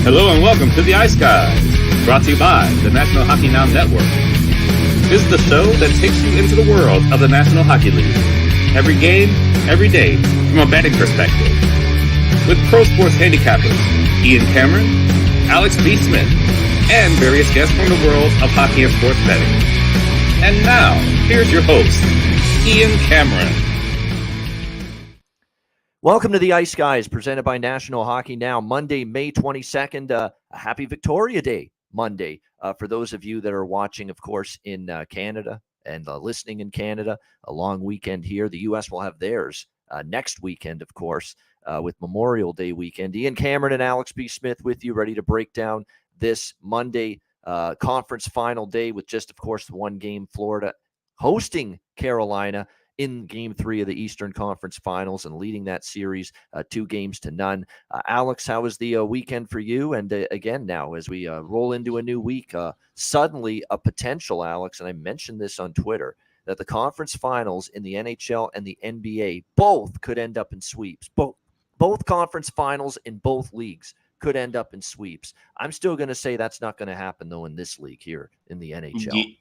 Hello and welcome to the Ice Guys, brought to you by the National Hockey Now Network. This is the show that takes you into the world of the National Hockey League. Every game, every day, from a betting perspective. With pro sports handicappers, Ian Cameron, Alex B. Smith, and various guests from the world of hockey and sports betting. And now, here's your host, Ian Cameron. Welcome to the Ice Guys, presented by National Hockey Now, Monday, May 22nd. A happy Victoria Day Monday for those of you that are watching, of course, in Canada and listening in Canada. A long weekend here. The U.S. will have theirs next weekend, of course, with Memorial Day weekend. Ian Cameron and Alex B. Smith with you, ready to break down this Monday conference final day with just, of course, the one game. Florida hosting Carolina in Game 3 of the Eastern Conference Finals and leading that series 2-0. Alex, how was the weekend for you? And again, now as we roll into a new week, suddenly a potential, Alex, and I mentioned this on Twitter, that the conference finals in the NHL and the NBA both could end up in sweeps. Both conference finals in both leagues could end up in sweeps. I'm still going to say that's not going to happen, though, in this league here in the NHL.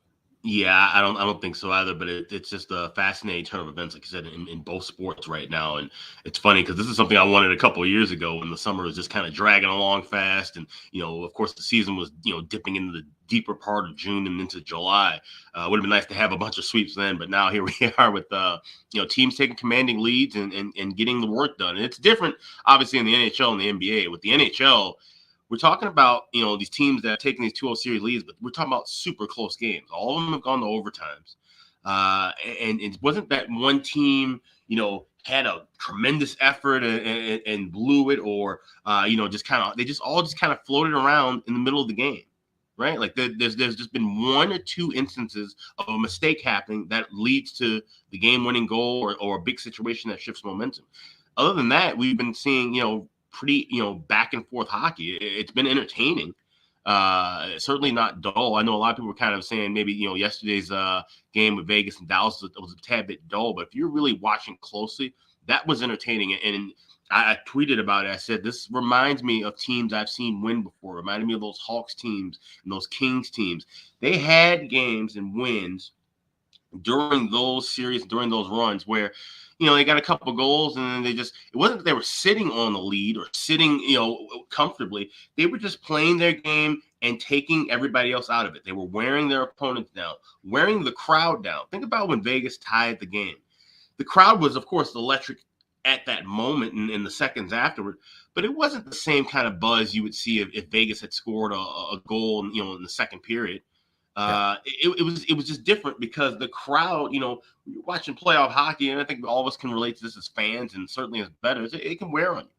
Yeah, I don't think so either. But it's just a fascinating turn of events, like you said, in both sports right now. And it's funny because this is something I wanted a couple of years ago when the summer was just kind of dragging along fast, and of course, the season was dipping into the deeper part of June and into July. Would have been nice to have a bunch of sweeps then, but now here we are with teams taking commanding leads and getting the work done. And it's different, obviously, in the NHL and the NBA. With the NHL, we're talking about, these teams that are taking these 2-0 series leads, but we're talking about super close games. All of them have gone to overtimes. And it wasn't that one team, had a tremendous effort and blew it, or, they just all kind of floated around in the middle of the game, right? Like there's just been one or two instances of a mistake happening that leads to the game-winning goal or a big situation that shifts momentum. Other than that, we've been seeing, pretty, back and forth hockey. It's been entertaining. Certainly not dull. I know a lot of people were kind of saying maybe, yesterday's game with Vegas and Dallas was a tad bit dull, but if you're really watching closely, that was entertaining. And I tweeted about it. I said, this reminds me of teams I've seen win before. It reminded me of those Hawks teams and those Kings teams. They had games and wins during those series, during those runs where, they got a couple of goals and then it wasn't that they were sitting on the lead or sitting, comfortably. They were just playing their game and taking everybody else out of it. They were wearing their opponents down, wearing the crowd down. Think about when Vegas tied the game. The crowd was, of course, electric at that moment and in the seconds afterward, but it wasn't the same kind of buzz you would see if Vegas had scored a goal, in the second period. It was just different because the crowd, you're watching playoff hockey, and I think all of us can relate to this as fans, and certainly as bettors, it can wear on you.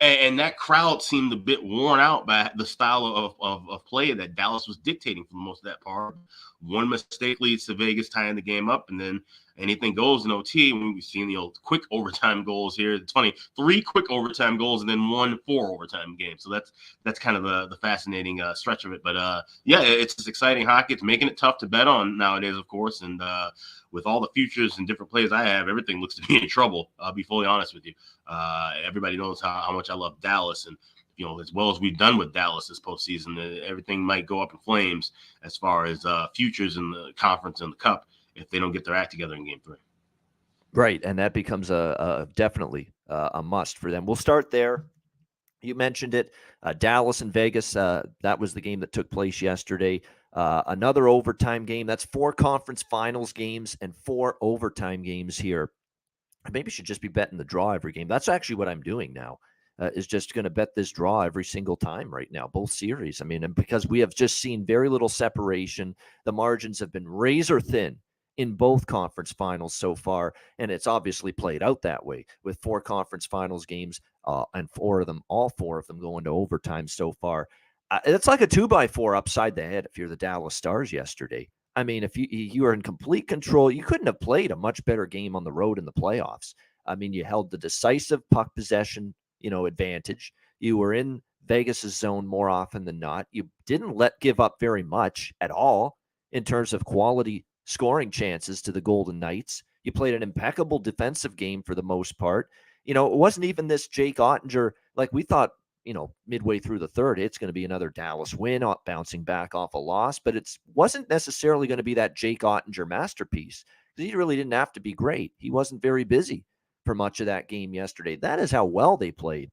And that crowd seemed a bit worn out by the style of play that Dallas was dictating for most of that part. One mistake leads to Vegas tying the game up, and then anything goes in OT. We've seen quick overtime goals here. It's funny, 3 quick overtime goals and then 1 4 overtime game. So that's kind of the fascinating stretch of it. But it's just exciting hockey. It's making it tough to bet on nowadays, of course. And with all the futures and different plays I have, everything looks to be in trouble. I'll be fully honest with you. Everybody knows how much I love Dallas, and as well as we've done with Dallas this postseason, everything might go up in flames as far as futures in the conference and the cup if they don't get their act together in Game 3. Right, and that becomes definitely a must for them. We'll start there. You mentioned it, Dallas and Vegas. That was the game that took place yesterday. Another overtime game. That's 4 conference finals games and 4 overtime games here. I maybe should just be betting the draw every game. That's actually what I'm doing now. Is just going to bet this draw every single time right now, both series. I mean, and because we have just seen very little separation, the margins have been razor thin in both conference finals so far, and it's obviously played out that way with 4 conference finals games and all four of them going to overtime so far. It's like a 2x4 upside the head if you're the Dallas Stars yesterday. I mean, if you are in complete control, you couldn't have played a much better game on the road in the playoffs. I mean, you held the decisive puck possession advantage. You were in Vegas's zone more often than not. You didn't give up very much at all in terms of quality scoring chances to the Golden Knights. You played an impeccable defensive game for the most part. It wasn't even this Jake Ottinger, like we thought, midway through the third, it's going to be another Dallas win, bouncing back off a loss. But it wasn't necessarily going to be that Jake Ottinger masterpiece, because he really didn't have to be great. He wasn't very busy for much of that game yesterday. That is how well they played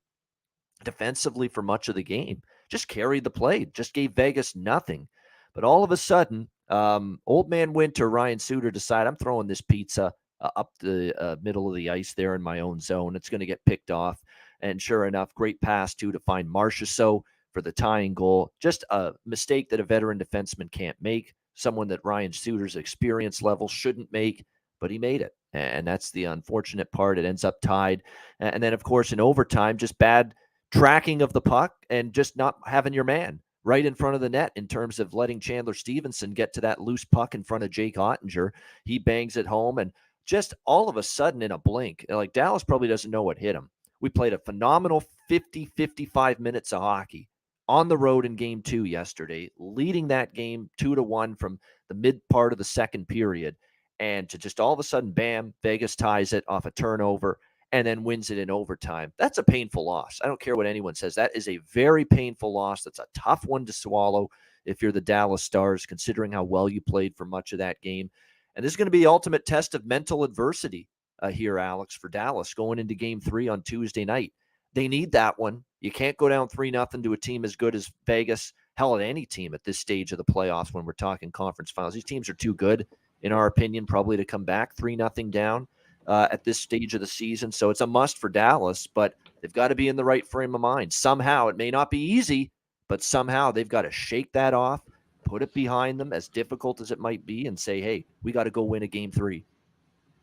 defensively for much of the game. Just carried the play, just gave Vegas nothing. But all of a sudden, old man Winter, Ryan Suter, decided, I'm throwing this pizza up the middle of the ice there in my own zone. It's going to get picked off. And sure enough, great pass, too, to find Marchessault for the tying goal. Just a mistake that a veteran defenseman can't make, someone that Ryan Suter's experience level shouldn't make, but he made it. And that's the unfortunate part. It ends up tied. And then, of course, in overtime, just bad tracking of the puck and just not having your man right in front of the net in terms of letting Chandler Stevenson get to that loose puck in front of Jake Ottinger. He bangs it home, and just all of a sudden in a blink, like Dallas probably doesn't know what hit him. We played a phenomenal 55 minutes of hockey on the road in game 2 yesterday, leading that game 2-1 from the mid part of the second period. And to just all of a sudden, bam, Vegas ties it off a turnover and then wins it in overtime. That's a painful loss. I don't care what anyone says. That is a very painful loss. That's a tough one to swallow if you're the Dallas Stars, considering how well you played for much of that game. And this is going to be the ultimate test of mental adversity here, Alex, for Dallas going into game 3 on Tuesday night. They need that one. You can't go down 3-0 to a team as good as Vegas. Hell, at any team at this stage of the playoffs when we're talking conference finals. These teams are too good, in our opinion, probably to come back 3-0 down at this stage of the season. So it's a must for Dallas, but they've got to be in the right frame of mind. Somehow, it may not be easy, but somehow they've got to shake that off, put it behind them, as difficult as it might be, and say, hey, we got to go win a game 3.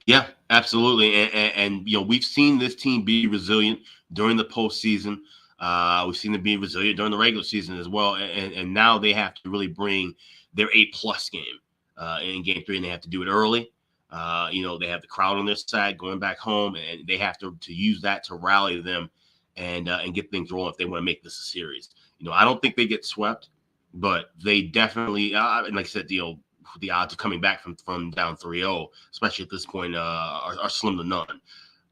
Yeah, absolutely. And we've seen this team be resilient during the postseason. We've seen them be resilient during the regular season as well. And now they have to really bring their A+ game in game 3, and they have to do it early. They have the crowd on their side going back home, and they have to use that to rally them and get things rolling if they want to make this a series. I don't think they get swept, but they definitely, and like I said, the odds of coming back from down 3-0, especially at this point, are slim to none.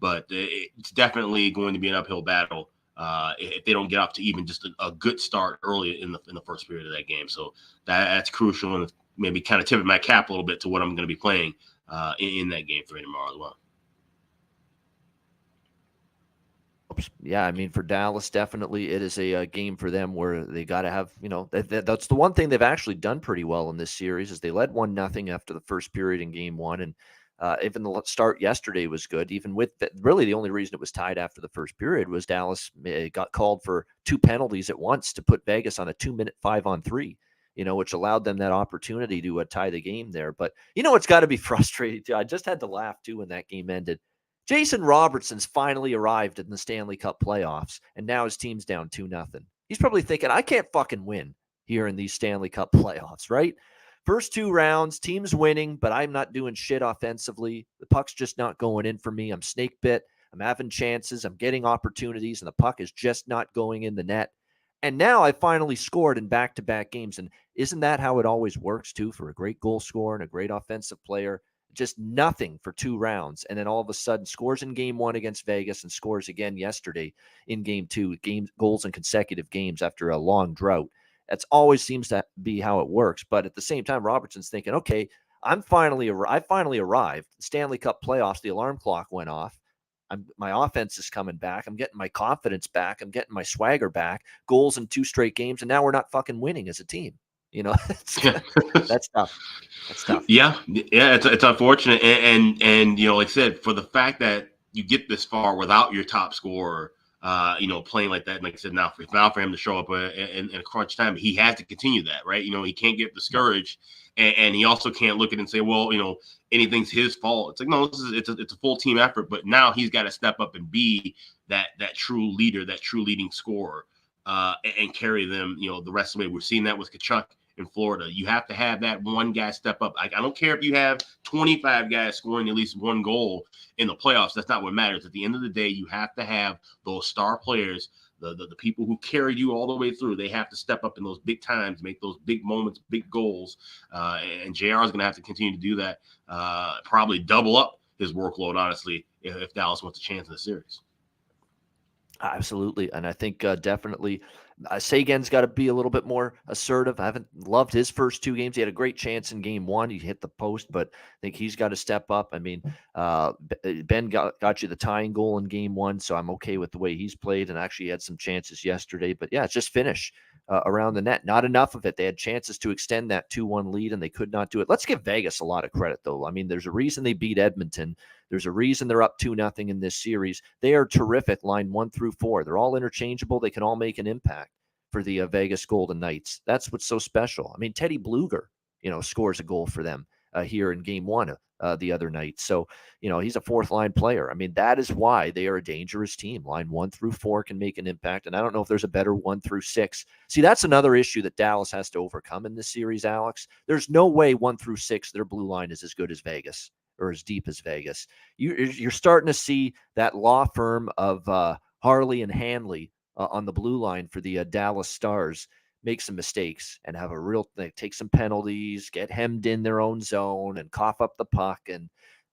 But it's definitely going to be an uphill battle if they don't get off to even just a good start early in the first period of that game. So that's crucial, and maybe kind of tipping my cap a little bit to what I'm going to be playing in that game 3 tomorrow as well. Yeah, I mean, for Dallas, definitely it is a game for them where they got to have, that's the one thing they've actually done pretty well in this series is they led 1-0 after the first period in game 1. And even the start yesterday was good, even with really the only reason it was tied after the first period was Dallas got called for 2 penalties at once to put Vegas on a 2-minute 5-on-3, which allowed them that opportunity to tie the game there. But, it's got to be frustrating too. I just had to laugh too when that game ended. Jason Robertson's finally arrived in the Stanley Cup playoffs, and now his team's down 2-0. He's probably thinking, I can't fucking win here in these Stanley Cup playoffs, right? First 2 rounds, team's winning, but I'm not doing shit offensively. The puck's just not going in for me. I'm snake bit. I'm having chances. I'm getting opportunities, and the puck is just not going in the net. And now I finally scored in back-to-back games. And isn't that how it always works, too, for a great goal scorer and a great offensive player? Just nothing for 2 rounds. And then all of a sudden scores in game 1 against Vegas and scores again yesterday in game 2, goals in consecutive games after a long drought. That's always seems to be how it works. But at the same time, Robertson's thinking, okay, I finally arrived. Stanley Cup playoffs, the alarm clock went off. My offense is coming back. I'm getting my confidence back. I'm getting my swagger back. Goals in 2 straight games. And now we're not fucking winning as a team. That's tough. That's tough. Yeah, it's unfortunate, and like I said, for the fact that you get this far without your top scorer, playing like that, and like I said, now for him to show up in a crunch time, he has to continue that, right? He can't get discouraged, and he also can't look at it and say, well, anything's his fault. It's like, no, it's a full team effort, but now he's got to step up and be that true leader, that true leading scorer, and carry them, the rest of the way. We're seeing that with Tkachuk in Florida. You have to have that one guy step up. I don't care if you have 25 guys scoring at least 1 goal in the playoffs. That's not what matters. At the end of the day, you have to have those star players, the people who carried you all the way through. They have to step up in those big times, make those big moments, big goals. And JR is going to have to continue to do that, probably double up his workload, honestly, if Dallas wants a chance in the series. Absolutely. And I think definitely Sagan's got to be a little bit more assertive. I haven't loved his first two games. He had a great chance in game one. He hit the post, but I think he's got to step up. I mean, Ben got you the tying goal in game one, so I'm okay with the way he's played, and actually had some chances yesterday. But yeah, it's just finish around the net. Not enough of it. They had chances to extend that 2-1 lead, and they could not do it. Let's give Vegas a lot of credit, though. I mean, there's a reason they beat Edmonton. There's a reason they're up 2-0 in this series. They are terrific, line 1 through 4. They're all interchangeable. They can all make an impact for the Vegas Golden Knights. That's what's so special. I mean, Teddy Bluger, scores a goal for them here in game one the other night. So, he's a fourth line player. I mean, that is why they are a dangerous team. Line 1 through 4 can make an impact. And I don't know if there's a better 1 through 6. See, that's another issue that Dallas has to overcome in this series, Alex. There's no way 1 through 6, their blue line is as good as Vegas or as deep as Vegas. You're starting to see that law firm of Harley and Hanley on the blue line for the Dallas Stars make some mistakes and have a real take some penalties, get hemmed in their own zone and cough up the puck. And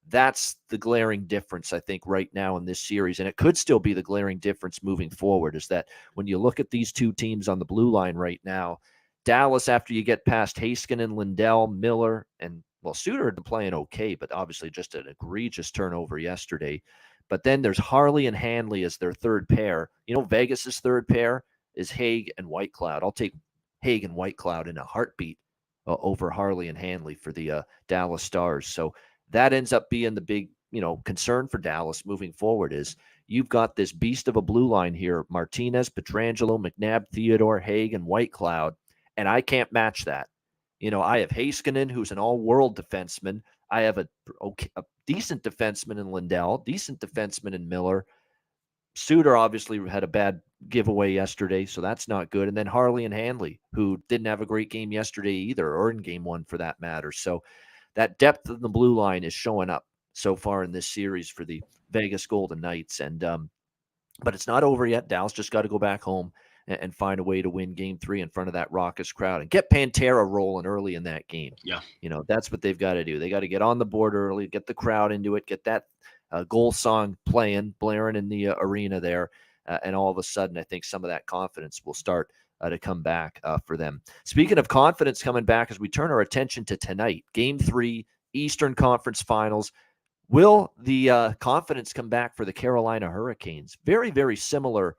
that's the glaring difference, I think, right now in this series. And it could still be the glaring difference moving forward, is that when you look at these two teams on the blue line right now, Dallas, after you get past Heiskanen, Lindell, Miller, and Suter playing okay, but obviously just an egregious turnover yesterday. But then there's Harley and Hanley as their third pair. Vegas's third pair is Hague and Whitecloud. I'll take Hague and Whitecloud in a heartbeat over Harley and Hanley for the Dallas Stars. So that ends up being the big, concern for Dallas moving forward, is you've got this beast of a blue line here: Martinez, Pietrangelo, McNabb, Theodore, Hague, and Whitecloud. And I can't match that. I have Heiskanen, who's an all-world defenseman. I have a decent defenseman in Lindell, decent defenseman in Miller. Suter obviously had a bad giveaway yesterday, so that's not good. And then Harley and Hanley, who didn't have a great game yesterday either, or in game one for that matter. So that depth in the blue line is showing up so far in this series for the Vegas Golden Knights. And but it's not over yet. Dallas just got to go back home and find a way to win game 3 in front of that raucous crowd and get Pantera rolling early in that game. Yeah. That's what they've got to do. They got to get on the board early, get the crowd into it, get that goal song blaring in the arena there. And all of a sudden, I think some of that confidence will start to come back for them. Speaking of confidence coming back, as we turn our attention to tonight, game 3, Eastern Conference Finals. Will the confidence come back for the Carolina Hurricanes? Very, very similar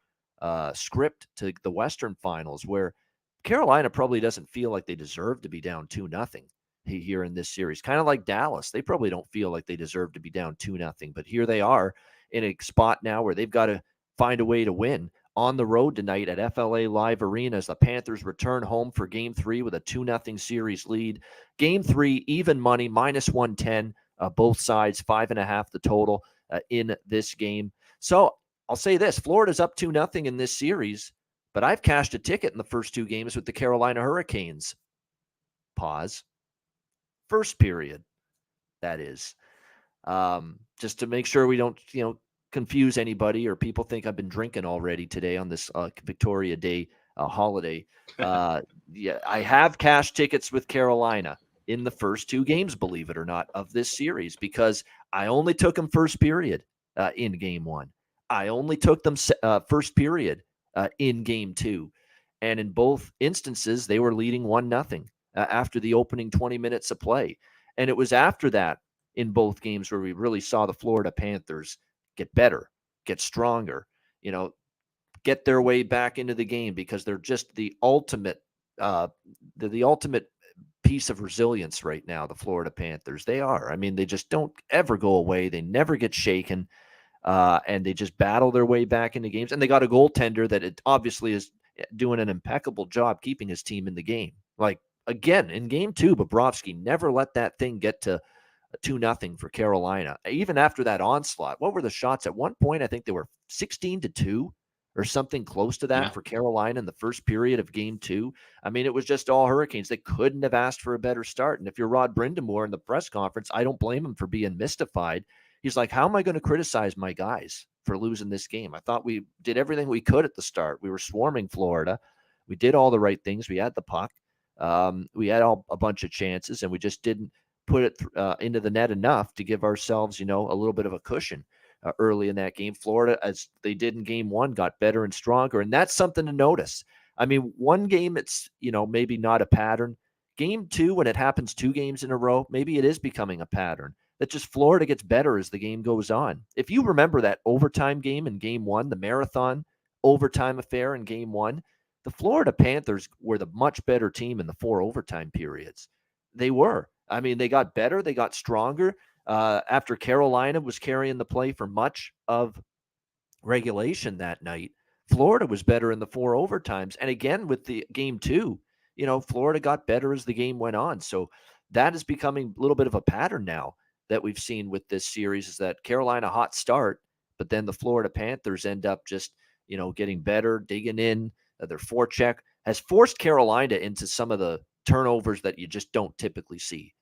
script to the Western Finals, where Carolina probably doesn't feel like they deserve to be down 2-0 here in this series. Kind of like Dallas. They probably don't feel like they deserve to be down 2-0, but here they are in a spot now where they've got to find a way to win on the road tonight at FLA Live Arena as the Panthers return home for game 3 with a 2-0 series lead. Game 3, even money, -110. Both sides, 5.5 the total in this game. So I'll say this: Florida's up 2-0 in this series, but I've cashed a ticket in the first 2 games with the Carolina Hurricanes. Pause. First period, that is. Just to make sure we don't, confuse anybody or people think I've been drinking already today on this Victoria Day holiday. Yeah, I have cashed tickets with Carolina in the first 2 games, believe it or not, of this series, because I only took them first period in game 1. I only took them first period in game 2. And in both instances, they were leading 1-0 after the opening 20 minutes of play. And it was after that in both games where we really saw the Florida Panthers get better, get stronger, get their way back into the game, because they're just the ultimate piece of resilience right now, the Florida Panthers. They are. I mean, they just don't ever go away. They never get shaken, and they just battle their way back into games. And they got a goaltender that it obviously is doing an impeccable job keeping his team in the game. Like, again, in game 2, Bobrovsky never let that thing get to 2-0 for Carolina. Even after that onslaught, what were the shots? At one point, I think they were 16-2 or something close to that for Carolina in the first period of game 2. I mean, it was just all Hurricanes. They couldn't have asked for a better start. And if you're Rod Brindamore in the press conference, I don't blame him for being mystified. He's like, how am I going to criticize my guys for losing this game? I thought we did everything we could at the start. We were swarming Florida. We did all the right things. We had the puck. We had a bunch of chances, and we just didn't put it into the net enough to give ourselves, a little bit of a cushion early in that game. Florida, as they did in game one, got better and stronger. And that's something to notice. I mean, one game, it's, maybe not a pattern. Game two, when it happens 2 games in a row, maybe it is becoming a pattern. That just Florida gets better as the game goes on. If you remember that overtime game in game one, the marathon overtime affair in game one, the Florida Panthers were the much better team in the 4 overtime periods. They were. I mean, they got better. They got stronger. After Carolina was carrying the play for much of regulation that night, Florida was better in the 4 overtimes. And again, with the game two, Florida got better as the game went on. So that is becoming a little bit of a pattern now that we've seen with this series, is that Carolina hot start, but then the Florida Panthers end up just, getting better, digging in. Their forecheck has forced Carolina into some of the turnovers that you just don't typically see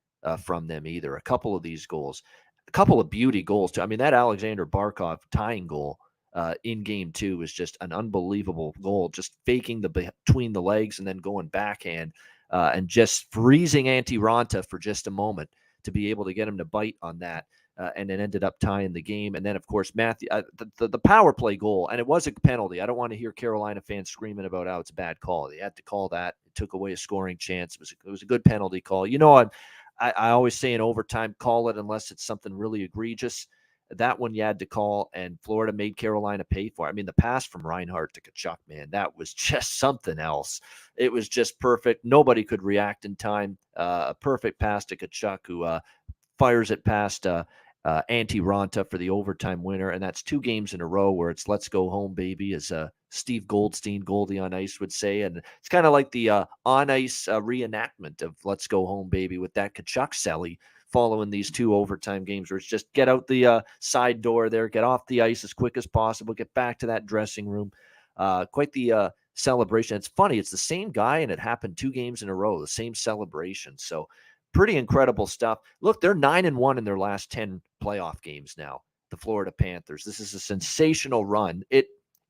from them either. A couple of these goals, a couple of beauty goals too. I mean, that Alexander Barkov tying goal in game two is just an unbelievable goal, just faking the between the legs and then going backhand and just freezing Antti Raanta for just a moment to be able to get him to bite on that. And it ended up tying the game. And then, of course, Matthew, the power play goal, and it was a penalty. I don't want to hear Carolina fans screaming about how it's a bad call. They had to call that. It took away a scoring chance. It was a good penalty call. I always say in overtime, call it unless it's something really egregious. That one you had to call, and Florida made Carolina pay for it. I mean, the pass from Reinhart to Tkachuk, man, that was just something else. It was just perfect. Nobody could react in time. A perfect pass to Tkachuk, who fires it past Antti Raanta for the overtime winner. And that's 2 games in a row where it's let's go home, baby, as Steve Goldstein, Goldie on Ice, would say. And it's kind of like the on ice reenactment of let's go home, baby, with that Tkachuk celly following these 2 overtime games, where it's just get out the side door there, get off the ice as quick as possible, get back to that dressing room. Quite the celebration. It's funny. It's the same guy, and it happened 2 games in a row, the same celebration. So pretty incredible stuff. Look, they're 9-1 in their last 10 playoff games now, the Florida Panthers. This is a sensational run.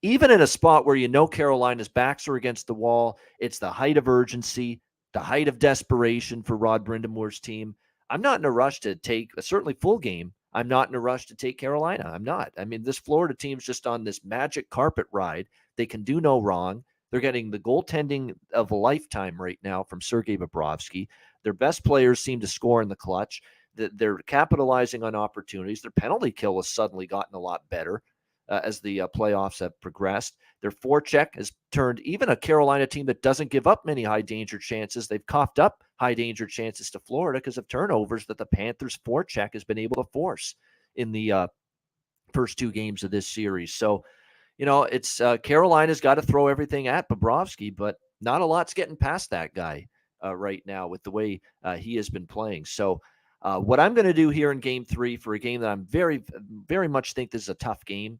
Even in a spot where Carolina's backs are against the wall, it's the height of urgency, the height of desperation for Rod Brindamore's team. I'm not in a rush to take a certainly full game. I'm not in a rush to take Carolina. I'm not. I mean, this Florida team's just on this magic carpet ride. They can do no wrong. They're getting the goaltending of a lifetime right now from Sergei Bobrovsky. Their best players seem to score in the clutch. They're capitalizing on opportunities. Their penalty kill has suddenly gotten a lot better as the playoffs have progressed. Their forecheck has turned even a Carolina team that doesn't give up many high-danger chances. They've coughed up high-danger chances to Florida because of turnovers that the Panthers' forecheck has been able to force in the first 2 games of this series. So, it's Carolina's got to throw everything at Bobrovsky, but not a lot's getting past that guy right now with the way he has been playing. So what I'm going to do here in game 3 for a game that I'm very, very much think this is a tough game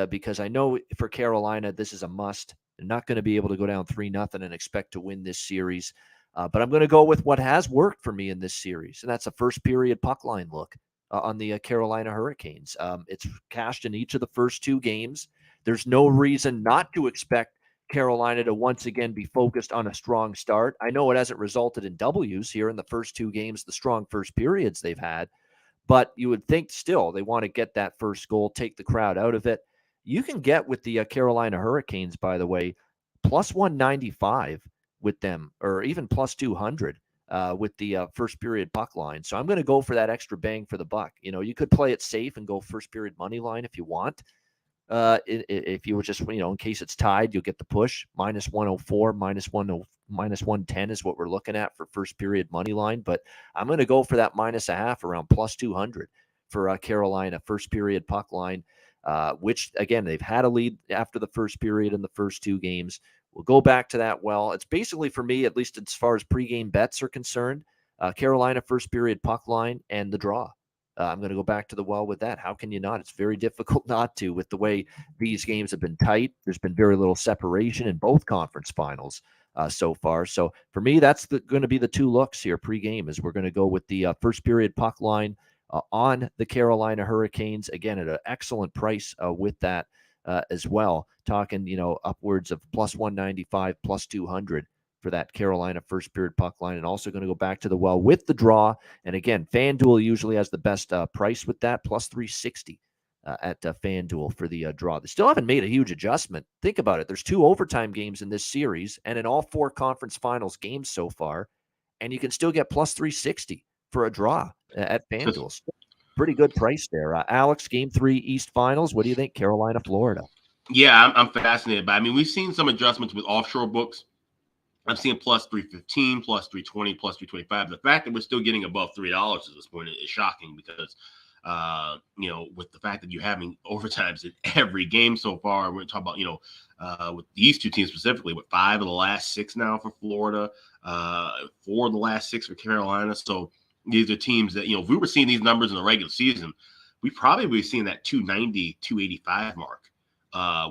because I know for Carolina, this is a must. They're not going to be able to go down 3-0 and expect to win this series. But I'm going to go with what has worked for me in this series, and that's a first period puck line look on the Carolina Hurricanes. It's cashed in each of the first 2 games. There's no reason not to expect Carolina to once again be focused on a strong start. I know it hasn't resulted in W's here in the first 2 games, the strong first periods they've had, but you would think still they want to get that first goal, take the crowd out of it. You can get with the Carolina Hurricanes, by the way, plus 195 with them, or even plus 200 with the first period puck line. So I'm going to go for that extra bang for the buck. You could play it safe and go first period money line if you want. If you were just, in case it's tied, you'll get the push. Minus 104, minus 110 is what we're looking at for first period money line. But I'm going to go for that minus a half around plus 200 for Carolina first period puck line, which, again, they've had a lead after the first period in the first 2 games. We'll go back to that. Well, it's basically, for me, at least as far as pregame bets are concerned, Carolina first period puck line and the draw. I'm going to go back to the well with that. How can you not? It's very difficult not to with the way these games have been tight. There's been very little separation in both conference finals so far. So for me, that's going to be the 2 looks here pregame is we're going to go with the first period puck line on the Carolina Hurricanes, again, at an excellent price with that as well. Talking, upwards of plus 195, plus 200. For that Carolina first period puck line, and also going to go back to the well with the draw. And again, FanDuel usually has the best price with that, plus 360 at FanDuel for the draw. They still haven't made a huge adjustment. Think about it. There's 2 overtime games in this series and in all 4 conference finals games so far, and you can still get plus 360 for a draw at FanDuel. Pretty good price there. Alex, Game 3 East Finals. What do you think? Carolina, Florida. Yeah, I'm fascinated by it. I mean, we've seen some adjustments with offshore books. I'm seeing plus 315, plus 320, plus 325. The fact that we're still getting above $3 at this point is shocking because, with the fact that you're having overtimes in every game so far, we're talking about, with these 2 teams specifically, with 5 of the last 6 now for Florida, 4 of the last 6 for Carolina. So these are teams that, if we were seeing these numbers in the regular season, we probably would be seeing that 290, 285 mark.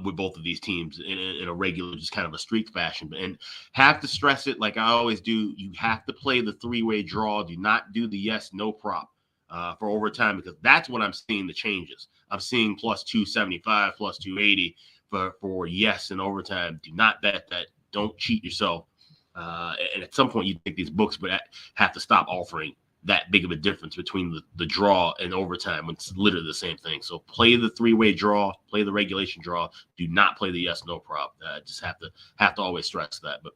With both of these teams in a regular, just kind of a streak fashion. And have to stress it, like I always do, you have to play the 3-way draw. Do not do the yes-no prop for overtime, because that's what I'm seeing the changes. I'm seeing plus 275, plus 280 for yes in overtime. Do not bet that. Don't cheat yourself. And at some point, you think these books would have to stop offering that big of a difference between the draw and overtime when it's literally the same thing. So play the 3-way draw, play the regulation draw. Do not play the yes/no prop. Just have to always stress that. But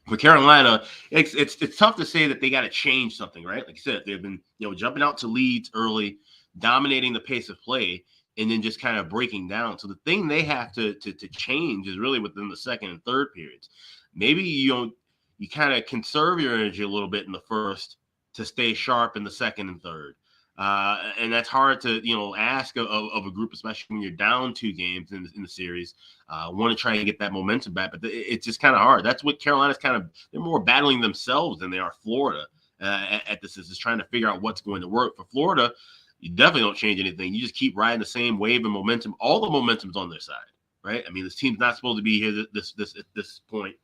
for Carolina, it's tough to say that they got to change something, right? Like you said, they've been jumping out to leads early, dominating the pace of play, and then just kind of breaking down. So the thing they have to change is really within the second and third periods. Maybe you kind of conserve your energy a little bit in the first to stay sharp in the second and third. And that's hard to, ask of a group, especially when you're down 2 games in the series. Want to try and get that momentum back, but it's just kind of hard. That's what Carolina's they're more battling themselves than they are Florida at this. Is trying to figure out what's going to work. For Florida, you definitely don't change anything. You just keep riding the same wave of momentum. All the momentum's on their side, right? I mean, this team's not supposed to be here at this point.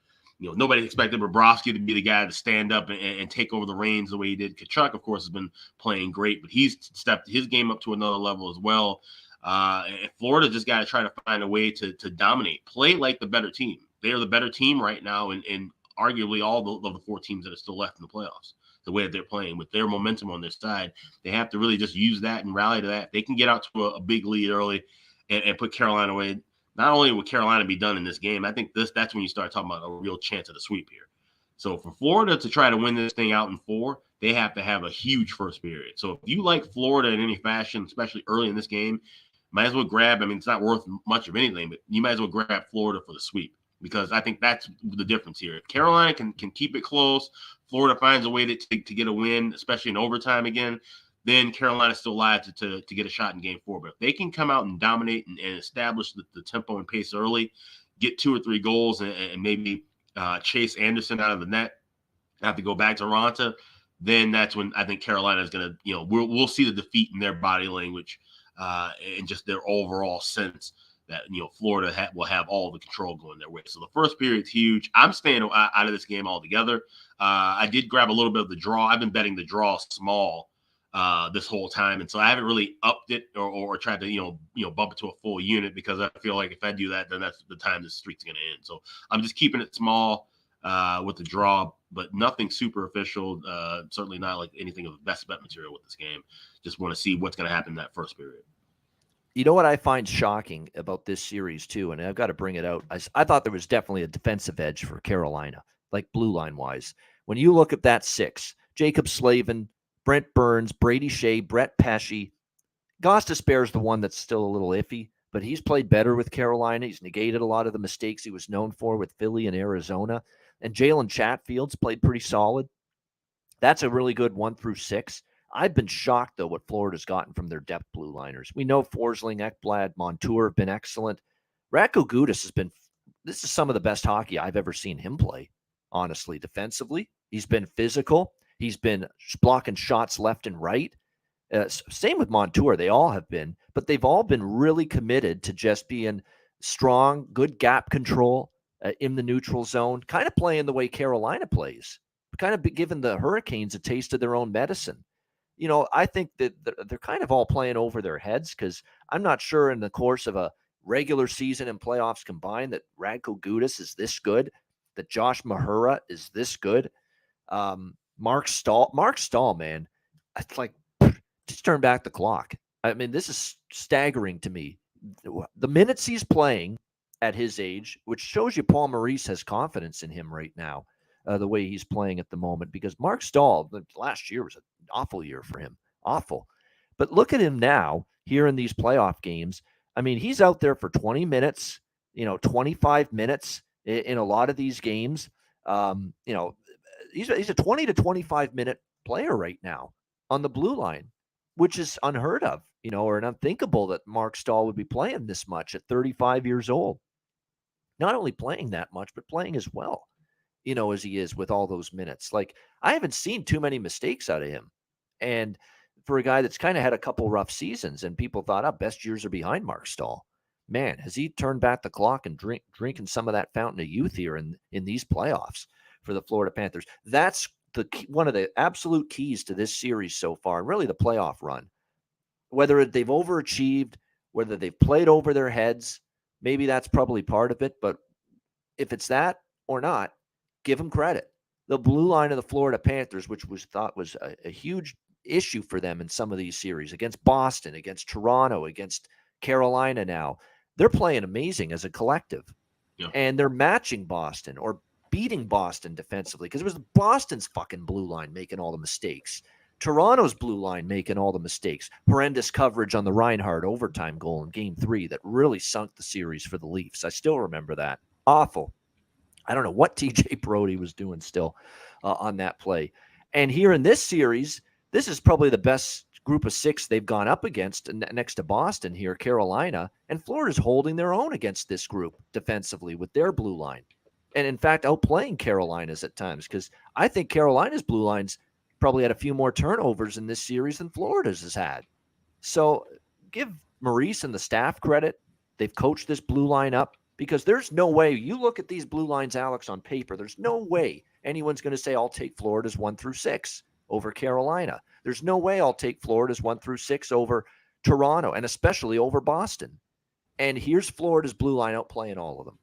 Nobody expected Bobrovsky to be the guy to stand up and take over the reins the way he did. Kachuk, of course, has been playing great, but he's stepped his game up to another level as well. And Florida just got to try to find a way to dominate, play like the better team. They are the better team right now, and arguably all of the 4 teams that are still left in the playoffs. The way that they're playing with their momentum on their side, they have to really just use that and rally to that. They can get out to a big lead early and put Carolina away. Not only will Carolina be done in this game, I think that's when you start talking about a real chance of the sweep here. So for Florida to try to win this thing out in 4, they have to have a huge first period. So if you like Florida in any fashion, especially early in this game, might as well grab, it's not worth much of anything, but you might as well grab Florida for the sweep, because I think that's the difference here. If Carolina can keep it close, Florida finds a way to get a win, especially in overtime again, then Carolina's still live to get a shot in Game 4. But if they can come out and dominate and establish the tempo and pace early, get 2 or 3 goals and maybe chase Anderson out of the net, have to go back to Ronta, then that's when I think Carolina is going to, we'll see the defeat in their body language and just their overall sense that, Florida will have all the control going their way. So the first period's huge. I'm staying out of this game altogether. I did grab a little bit of the draw. I've been betting the draw small this whole time, and so I haven't really upped it or tried to bump it to a full unit, because I feel like if I do that, then that's the time the streak's going to end. So I'm just keeping it small with the draw, but nothing super official. Certainly not like anything of the best bet material with this game. Just want to see what's going to happen in that first period. You know what I find shocking about this series too, and I've got to bring it out. I thought there was definitely a defensive edge for Carolina, like blue line wise. When you look at that 6, Jacob Slavin, Brent Burns, Brady Shea, Brett Pesce. Gostisbehere is the one that's still a little iffy, but he's played better with Carolina. He's negated a lot of the mistakes he was known for with Philly and Arizona. And Jalen Chatfield's played pretty solid. That's a really good 1 through 6. I've been shocked, though, what Florida's gotten from their depth blue liners. We know Forsling, Ekblad, Montour have been excellent. Radko Gudas this is some of the best hockey I've ever seen him play, honestly, defensively. He's been physical. He's been blocking shots left and right. Same with Montour. They all have been, but they've all been really committed to just being strong, good gap control in the neutral zone, kind of playing the way Carolina plays, kind of giving the Hurricanes a taste of their own medicine. I think that they're kind of all playing over their heads, because I'm not sure in the course of a regular season and playoffs combined that Radko Gudas is this good, that Josh Mahura is this good. Mark Stahl, man, it's like just turn back the clock. I mean, this is staggering to me. The minutes he's playing at his age, which shows you Paul Maurice has confidence in him right now, the way he's playing at the moment, because Mark Stahl, last year was an awful year for him. Awful. But look at him now here in these playoff games. I mean, he's out there for 20 minutes, 25 minutes in a lot of these games. He's a 20 to 25 minute player right now on the blue line, which is unheard of, or unthinkable that Mark Stahl would be playing this much at 35 years old. Not only playing that much, but playing as well, as he is with all those minutes. Like, I haven't seen too many mistakes out of him. And for a guy that's kind of had a couple rough seasons, and people thought, best years are behind Mark Stahl. Man, has he turned back the clock and drinking some of that fountain of youth here in these playoffs for the Florida Panthers? That's one of the absolute keys to this series so far, and really the playoff run. Whether they've overachieved, whether they've played over their heads, maybe that's probably part of it. But if it's that or not, give them credit. The blue line of the Florida Panthers, which was thought was a huge issue for them in some of these series against Boston, against Toronto, against Carolina now, they're playing amazing as a collective. Yeah. And they're matching Boston or beating Boston defensively, because it was Boston's fucking blue line making all the mistakes. Toronto's blue line making all the mistakes. Horrendous coverage on the Reinhart overtime goal in Game 3 that really sunk the series for the Leafs. I still remember that. Awful. I don't know what TJ Brody was doing still on that play. And here in this series, this is probably the best group of 6 they've gone up against next to Boston here, Carolina. And Florida's holding their own against this group defensively with their blue line. And in fact, outplaying Carolina's at times, because I think Carolina's blue line's probably had a few more turnovers in this series than Florida's has had. So give Maurice and the staff credit. They've coached this blue line up, because there's no way, you look at these blue lines, Alex, on paper, there's no way anyone's going to say, I'll take Florida's 1-6 over Carolina. There's no way I'll take Florida's 1-6 over Toronto, and especially over Boston. And here's Florida's blue line outplaying all of them.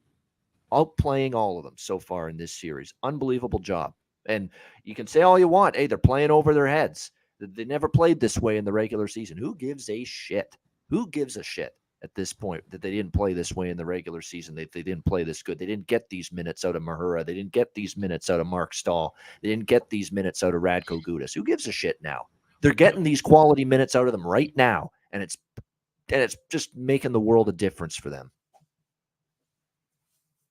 Outplaying all of them so far in this series. Unbelievable job. And you can say all you want. Hey, they're playing over their heads. They never played this way in the regular season. Who gives a shit? Who gives a shit at this point that they didn't play this way in the regular season? They didn't play this good. They didn't get these minutes out of Mahura. They didn't get these minutes out of Mark Stahl. They didn't get these minutes out of Radko Gudas. Who gives a shit now? They're getting these quality minutes out of them right now, and it's just making the world a difference for them.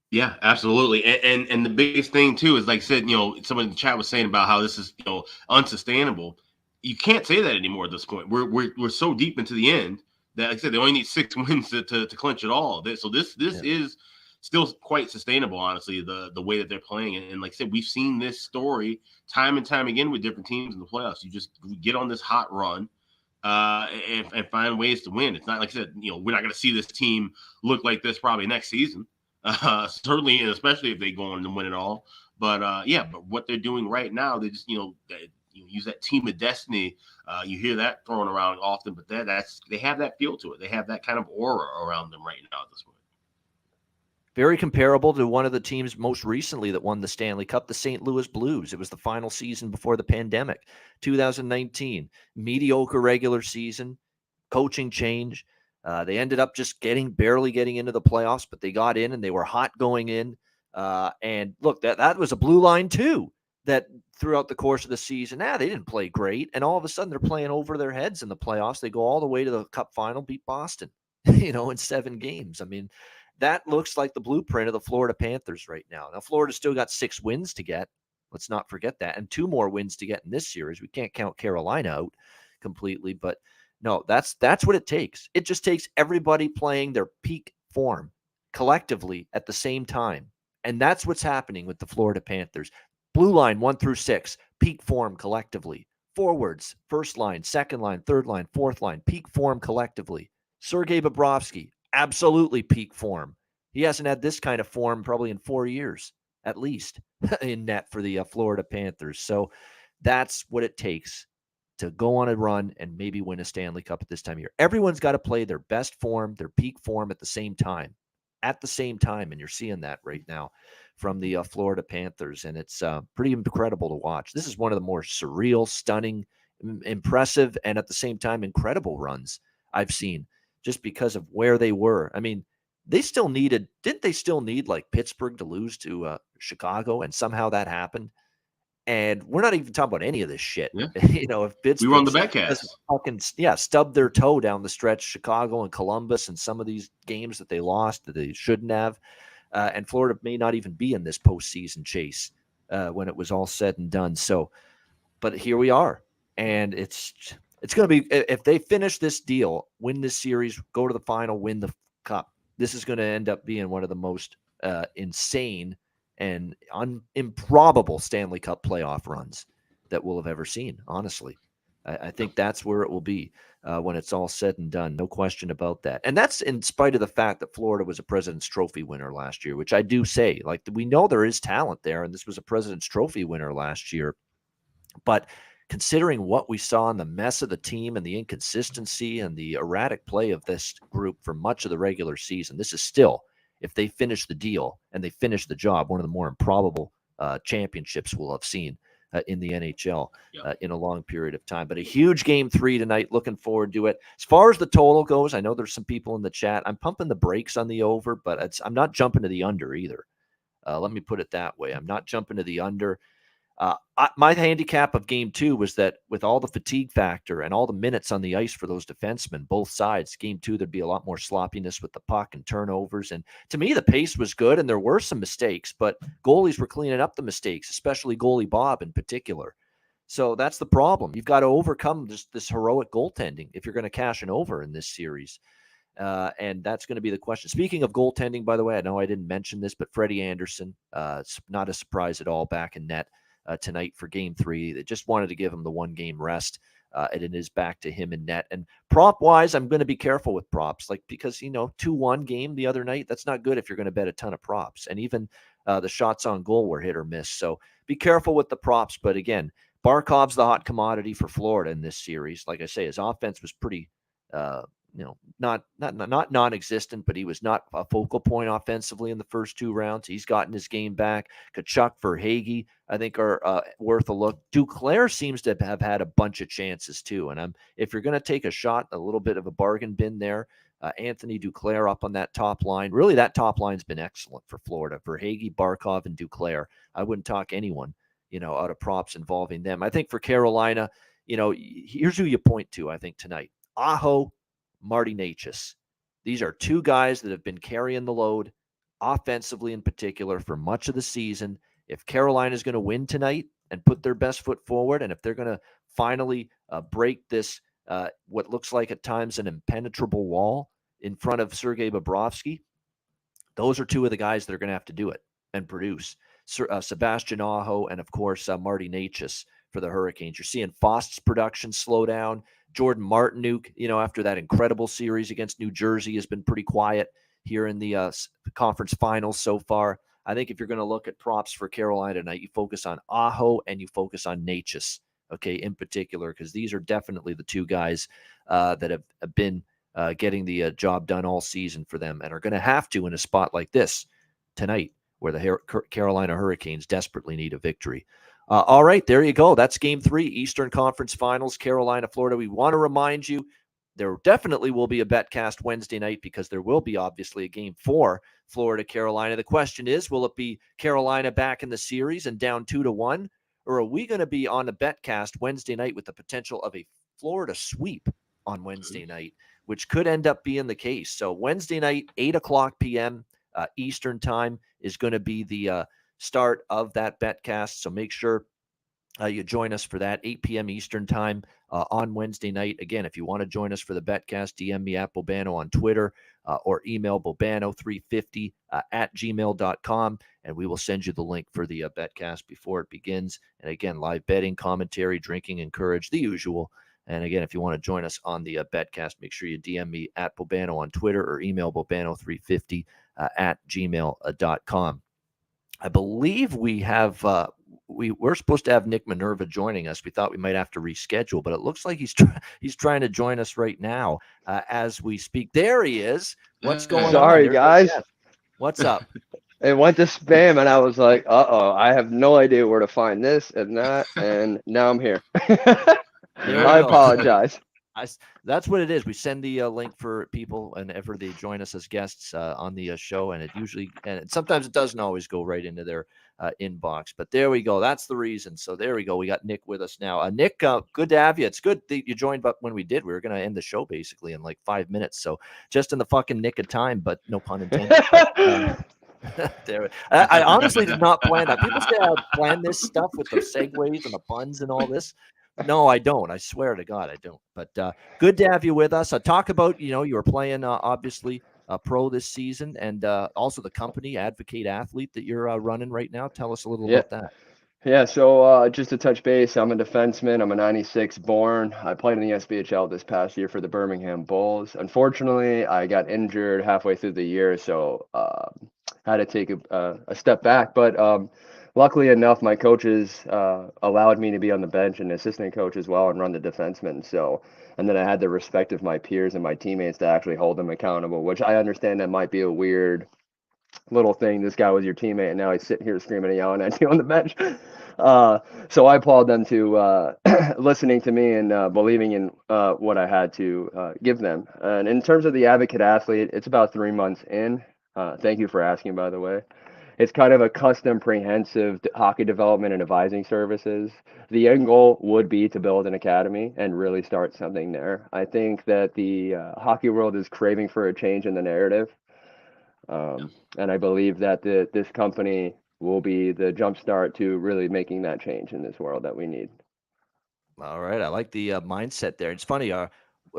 Yeah, absolutely. And the biggest thing too is, like I said, someone in the chat was saying about how this is, unsustainable. You can't say that anymore at this point. We're so deep into the end that, like I said, they only need 6 wins to clinch it all. So this is still quite sustainable, honestly, the way that they're playing. And like I said, we've seen this story time and time again with different teams in the playoffs. You just get on this hot run and find ways to win. It's not, like I said, we're not going to see this team look like this probably next season. Certainly, and especially if they go on and win it all. But but what they're doing right now, they just use that team of destiny. You hear that thrown around often, but they have that feel to it. They have that kind of aura around them right now at this point. Very comparable to one of the teams most recently that won the Stanley Cup, the St. Louis Blues. It was the final season before the pandemic, 2019. Mediocre regular season, coaching change. They ended up just barely getting into the playoffs, but they got in and they were hot going in. And look, that was a blue line too, that throughout the course of the season, they didn't play great. And all of a sudden they're playing over their heads in the playoffs. They go all the way to the Cup final, beat Boston, in 7 games. I mean, that looks like the blueprint of the Florida Panthers right now. Now, Florida's still got 6 wins to get. Let's not forget that. And 2 more wins to get in this series. We can't count Carolina out completely, but no, that's what it takes. It just takes everybody playing their peak form collectively at the same time. And that's what's happening with the Florida Panthers. Blue line 1-6, peak form collectively. Forwards, first line, second line, third line, fourth line, peak form collectively. Sergei Bobrovsky, absolutely peak form. He hasn't had this kind of form probably in 4 years, at least, in net for the Florida Panthers. So that's what it takes to go on a run and maybe win a Stanley Cup at this time of year. Everyone's got to play their best form, their peak form at the same time. And you're seeing that right now from the Florida Panthers, and it's pretty incredible to watch. This is one of the more surreal, stunning, impressive, and at the same time incredible runs I've seen just because of where they were. I mean, didn't they still need like Pittsburgh to lose to Chicago, and somehow that happened? And we're not even talking about any of this shit. Yeah. If Pittsburgh We were on the Betcast. fucking stubbed their toe down the stretch, Chicago and Columbus, and some of these games that they lost that they shouldn't have, and Florida may not even be in this postseason chase when it was all said and done. So, but here we are, and it's going to be, if they finish this deal, win this series, go to the final, win the cup, this is going to end up being one of the most insane and improbable Stanley Cup playoff runs that we'll have ever seen, honestly. I think that's where it will be when it's all said and done. No question about that. And that's in spite of the fact that Florida was a President's Trophy winner last year, which I do say, like, we know there is talent there, and this was a President's Trophy winner last year. But considering what we saw in the mess of the team and the inconsistency and the erratic play of this group for much of the regular season, this is still, if they finish the deal and they finish the job, one of the more improbable championships we'll have seen in the NHL in a long period of time. But a huge game 3 tonight. Looking forward to it. As far as the total goes, I know there's some people in the chat. I'm pumping the brakes on the over, but I'm not jumping to the under either. Let me put it that way. I'm not jumping to the under. My handicap of game 2 was that with all the fatigue factor and all the minutes on the ice for those defensemen, both sides, game 2, there'd be a lot more sloppiness with the puck and turnovers. And to me, the pace was good and there were some mistakes, but goalies were cleaning up the mistakes, especially goalie Bob in particular. So that's the problem. You've got to overcome this heroic goaltending if you're going to cash an over in this series. And that's going to be the question. Speaking of goaltending, by the way, I know I didn't mention this, but Freddie Anderson, it's not a surprise at all, back in net tonight for game 3. They just wanted to give him the 1 game rest, and it is back to him in net. And prop wise, I'm going to be careful with props, because 2-1 game the other night, that's not good if you're going to bet a ton of props. And even the shots on goal were hit or miss. So be careful with the props. But again, Barkov's the hot commodity for Florida in this series. Like I say, his offense was pretty not non-existent, but he was not a focal point offensively in the first 2 rounds. He's gotten his game back. Tkachuk, Verhaeghe, I think, are worth a look. Duclair seems to have had a bunch of chances too. And if you're going to take a shot, a little bit of a bargain bin there, Anthony Duclair up on that top line. Really, that top line's been excellent for Florida. Verhaeghe, Barkov, and Duclair. I wouldn't talk anyone, out of props involving them. I think for Carolina, here's who you point to, I think, tonight. Aho, Marty Necas. These are 2 guys that have been carrying the load offensively in particular for much of the season. If Carolina is going to win tonight and put their best foot forward, and if they're going to finally break this, what looks like at times an impenetrable wall in front of Sergei Bobrovsky, those are 2 of the guys that are going to have to do it and produce. Sebastian Aho and, of course, Marty Necas for the Hurricanes. You're seeing Faust's production slow down. Jordan Martinook, after that incredible series against New Jersey, has been pretty quiet here in the conference finals so far. I think if you're going to look at props for Carolina tonight, you focus on Aho and you focus on Necas, okay, in particular, because these are definitely the 2 guys that have been getting the job done all season for them and are going to have to in a spot like this tonight where the Carolina Hurricanes desperately need a victory. All right, there you go. That's game 3, Eastern Conference Finals, Carolina, Florida. We want to remind you there definitely will be a betcast Wednesday night because there will be obviously a game 4, Florida, Carolina. The question is, will it be Carolina back in the series and down 2-1? Or are we going to be on a betcast Wednesday night with the potential of a Florida sweep on Wednesday night, which could end up being the case? So Wednesday night, 8:00 p.m. Eastern time is going to be the start of that betcast. So make sure you join us for that, 8 p.m. Eastern time on Wednesday night. Again, if you want to join us for the betcast, DM me at Bobano on Twitter or email Bobano350 at gmail.com, and we will send you the link for the betcast before it begins. And again, live betting, commentary, drinking encouraged, the usual. And again, if you want to join us on the betcast, make sure you DM me at Bobano on Twitter or email Bobano350 at gmail.com. I believe we have we're supposed to have Nick Minerva joining us. We thought we might have to reschedule, but it looks like he's trying to join us right now as we speak. There he is. What's going on? Sorry, guys. What's up? It went to spam, and I was like, uh-oh, I have no idea where to find this and that, and now I'm here. I apologize. That's what it is. We send the link for people whenever they join us as guests on the show, and sometimes it doesn't always go right into their inbox. But there we go. That's the reason. So there we go. We got Nick with us now. Nick, good to have you. It's good that you joined. But when we did, we were going to end the show basically in like 5 minutes. So just in the fucking nick of time, but no pun intended. But, I honestly did not plan that. People say I plan this stuff with the segues and the puns and all this. No, I don't. I swear to God, I don't. But good to have you with us. Talk about, you were playing, obviously, pro this season, and also the company, Advocate Athlete, that you're running right now. Tell us a little about that. Yeah, so just to touch base, I'm a defenseman. I'm a 96 born. I played in the SBHL this past year for the Birmingham Bulls. Unfortunately, I got injured halfway through the year, so had to take a step back. But luckily enough, my coaches allowed me to be on the bench and assistant coach as well and run the defenseman. So, and then I had the respect of my peers and my teammates to actually hold them accountable, which I understand that might be a weird little thing. This guy was your teammate, and now he's sitting here screaming and yelling at you on the bench. So I applaud them to listening to me and believing in what I had to give them. And in terms of the Advocate Athlete, it's about 3 months in. Thank you for asking, by the way. It's kind of a custom comprehensive hockey development and advising services. The end goal would be to build an academy and really start something there. I think that the hockey world is craving for a change in the narrative. And I believe that this company will be the jumpstart to really making that change in this world that we need. All right. I like the mindset there. It's funny.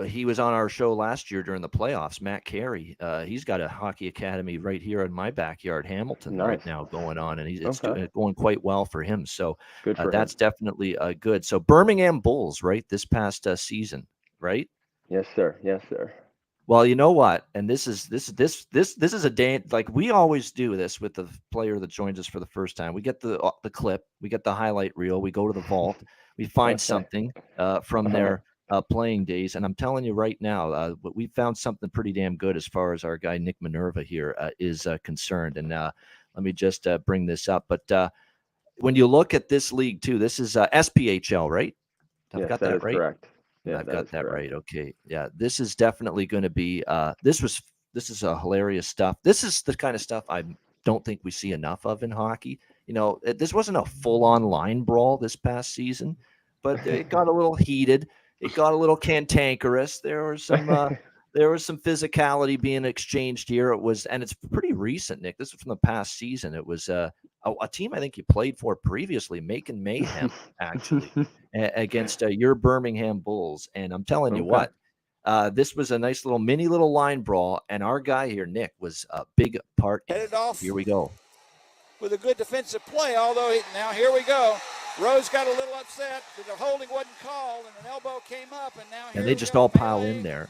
He was on our show last year during the playoffs, Matt Carey. He's got a hockey academy right here in my backyard, Hamilton, right now going on, and it's going quite well for him. So that's definitely good. So Birmingham Bulls, right, this past season, right? Yes, sir. Yes, sir. Well, you know what? And this is a day, like we always do this with the player that joins us for the first time. We get the clip, we get the highlight reel, we go to the vault, we find something from their playing days, and I'm telling you right now, we found something pretty damn good as far as our guy Nick Minerva here is concerned. And let me just bring this up. But when you look at this league too, this is SPHL, right? I've got that right. Correct. Yeah, I've got that right. Okay. Yeah, this is definitely going to be this is a hilarious stuff. This is the kind of stuff I don't think we see enough of in hockey. This wasn't a full-on line brawl this past season, but it got a little heated. It got a little cantankerous. There was some physicality being exchanged here. And it's pretty recent, Nick. This was from the past season. It was a team I think you played for previously, Macon Mayhem, actually, against your Birmingham Bulls. And I'm telling you what, this was a nice little line brawl. And our guy here, Nick, was a big part in it. Here we go. With a good defensive play, although now here we go. Rose got a little upset that the holding wasn't called, and an elbow came up, and now and they just all pile in there.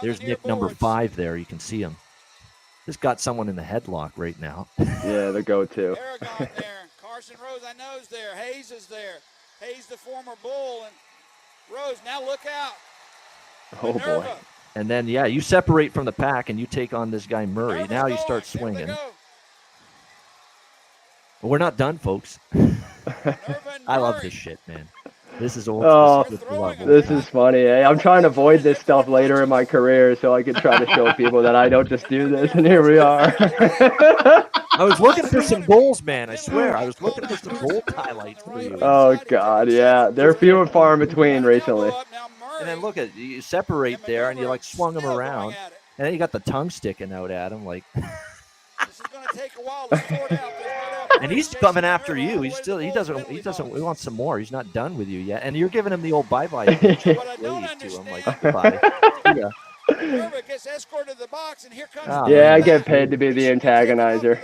There's Nick number 5 there. You can see him. Just got someone in the headlock right now. Yeah, the go-to. Aragon there. Carson Rose, I know, is there. Hayes is there. Hayes, the former Bull, and Rose. Now look out. Oh, Minerva. boy. And then, you separate from the pack, and you take on this guy Murray. Minerva's now you going. start swinging. But we're not done, folks. I love this shit, man. This is old. This is funny. I'm trying to avoid this stuff later in my career so I can try to show people that I don't just do this, and here we are. I was looking for some goals, man. I swear. I was looking for some goal highlights for you. Oh, God, yeah. They're few and far in between recently. And then look at you separate there, and you swung him around, and then you got the tongue sticking out at him, like. This is going to take a while to sort out. And he's coming after you. He wants some more. He's not done with you yet. And you're giving him the old bye-bye to him, like, goodbye. Yeah. Gets escorted to the box, and here comes I get paid to be the antagonizer.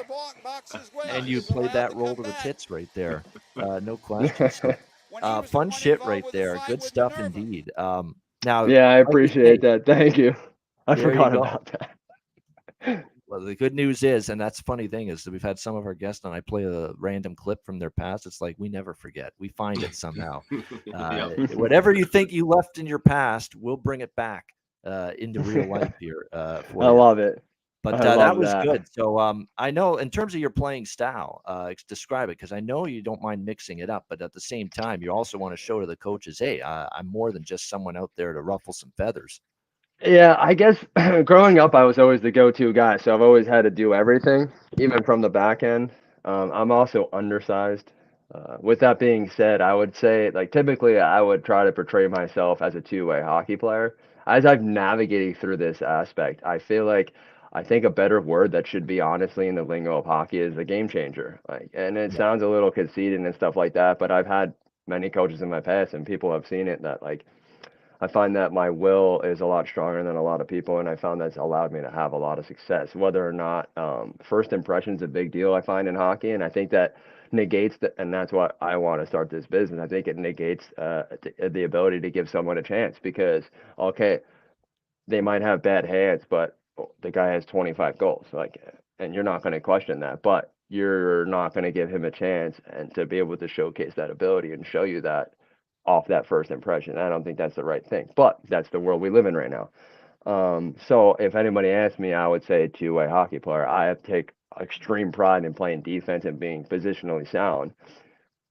And you played that role to the tits right there. No question. So, fun shit right there. Good stuff indeed. Now, I appreciate that. Thank you. I forgot about that. Well, the good news is, and that's the funny thing is that we've had some of our guests on. I play a random clip from their past. It's like we never forget. We find it somehow. Whatever you think you left in your past, we'll bring it back into real life here. I love it. But I that love was that. good. So I know in terms of your playing style, describe it, because I know you don't mind mixing it up, but at the same time, you also want to show to the coaches, hey, I'm more than just someone out there to ruffle some feathers. Yeah, I guess growing up, I was always the go-to guy, so I've always had to do everything, even from the back end. I'm also undersized. With that being said, I would say, like, typically I would try to portray myself as a two-way hockey player. As I'm navigating through this aspect, I feel like I think a better word that should be honestly in the lingo of hockey is a game changer. Like, and it Yeah. sounds a little conceited and stuff like that, but I've had many coaches in my past, and people have seen it that, like, I find that my will is a lot stronger than a lot of people, and I found that's allowed me to have a lot of success. Whether or not first impression is a big deal, I find in hockey, and I think that negates the, and that's why I want to start this business. I think it negates the ability to give someone a chance because okay, they might have bad hands, but the guy has 25 goals, like, and you're not going to question that, but you're not going to give him a chance and to be able to showcase that ability and show you that off that first impression. I don't think that's the right thing, but that's the world we live in right now. So if anybody asked me, I would say two-way hockey player. I take extreme pride in playing defense and being positionally sound,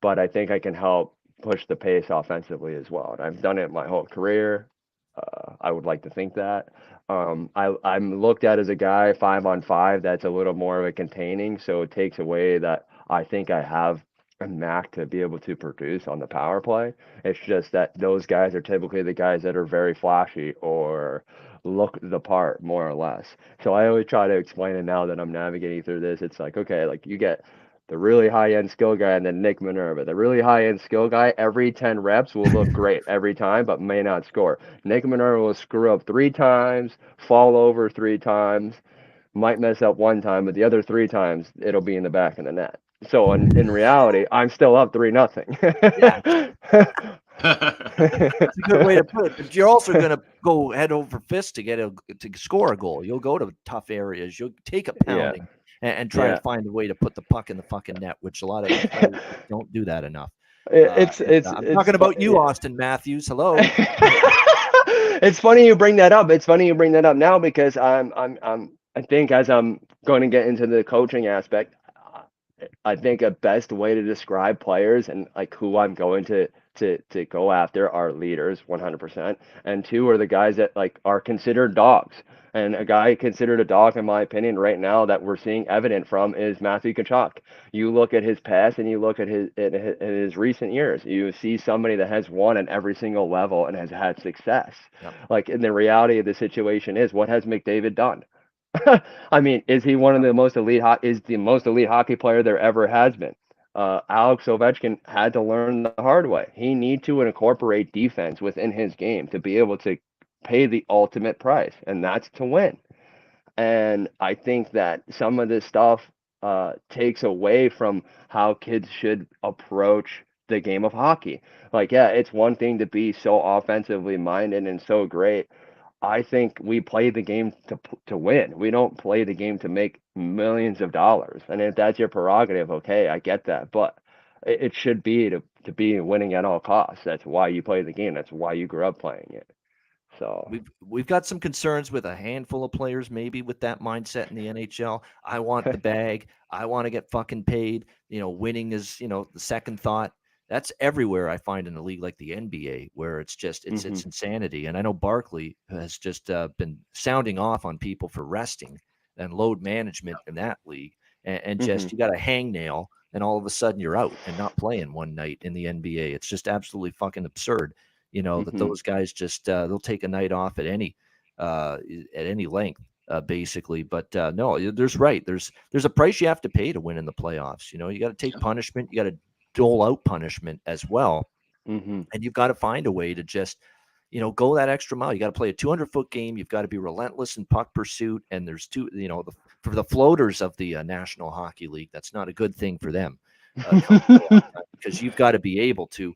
but I think I can help push the pace offensively as well. And I've done it my whole career. I would like to think that. I'm looked at as a guy 5-on-5 that's a little more of a containing, so it takes away that I think I have a knack to be able to produce on the power play. It's just that those guys are typically the guys that are very flashy or look the part more or less. So I always try to explain it now that I'm navigating through this. It's like, okay, like you get the really high-end skill guy and then Nick Minerva. The really high-end skill guy, every 10 reps will look great every time, but may not score. Nick Minerva will screw up 3 times, fall over 3 times, might mess up 1 time, but the other 3 times it'll be in the back of the net. So in reality, I'm still up 3-0. Yeah. That's a good way to put it. But you're also going to go head over fist to score a goal. You'll go to tough areas. You'll take a pounding and try to find a way to put the puck in the fucking net, which a lot of players don't do that enough. I'm talking about you, Austin Matthews. Hello. It's funny you bring that up. It's funny you bring that up now because I think as I'm going to get into the coaching aspect, I think a best way to describe players and like who I'm going to go after are leaders 100%, and two are the guys that like are considered dogs. And a guy considered a dog, in my opinion, right now that we're seeing evident from is Matthew Tkachuk. You look at his past and you look at his recent years. You see somebody that has won at every single level and has had success. Yep. Like, and the reality of the situation is, what has McDavid done? I mean, is he one of the most elite? Is the most elite hockey player there ever has been? Alex Ovechkin had to learn the hard way. He need to incorporate defense within his game to be able to pay the ultimate price, and that's to win. And I think that some of this stuff takes away from how kids should approach the game of hockey. Like, yeah, it's one thing to be so offensively minded and so great. I think we play the game to win. We don't play the game to make millions of dollars. And if that's your prerogative, okay, I get that. But it should be to be winning at all costs. That's why you play the game. That's why you grew up playing it. So we've got some concerns with a handful of players, maybe with that mindset in the NHL. I want the bag. I want to get fucking paid. Winning is, the second thought. That's everywhere I find in a league like the NBA, where it's just it's insanity. And I know Barkley has just been sounding off on people for resting and load management in that league, and just you got a hangnail, and all of a sudden you're out and not playing one night in the NBA. It's just absolutely fucking absurd. That those guys just they'll take a night off at any length, basically. But no, there's a price you have to pay to win in the playoffs. You got to take punishment. You got to dole out punishment as well. And you've got to find a way to just, go that extra mile. You got to play a 200-foot game. You've got to be relentless in puck pursuit. And there's for the floaters of the National Hockey League, that's not a good thing for them. Because you've got to be able to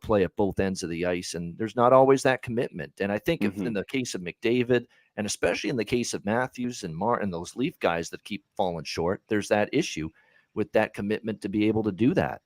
play at both ends of the ice, and there's not always that commitment. And I think if in the case of McDavid, and especially in the case of Matthews and Martin, those Leaf guys that keep falling short, there's that issue with that commitment to be able to do that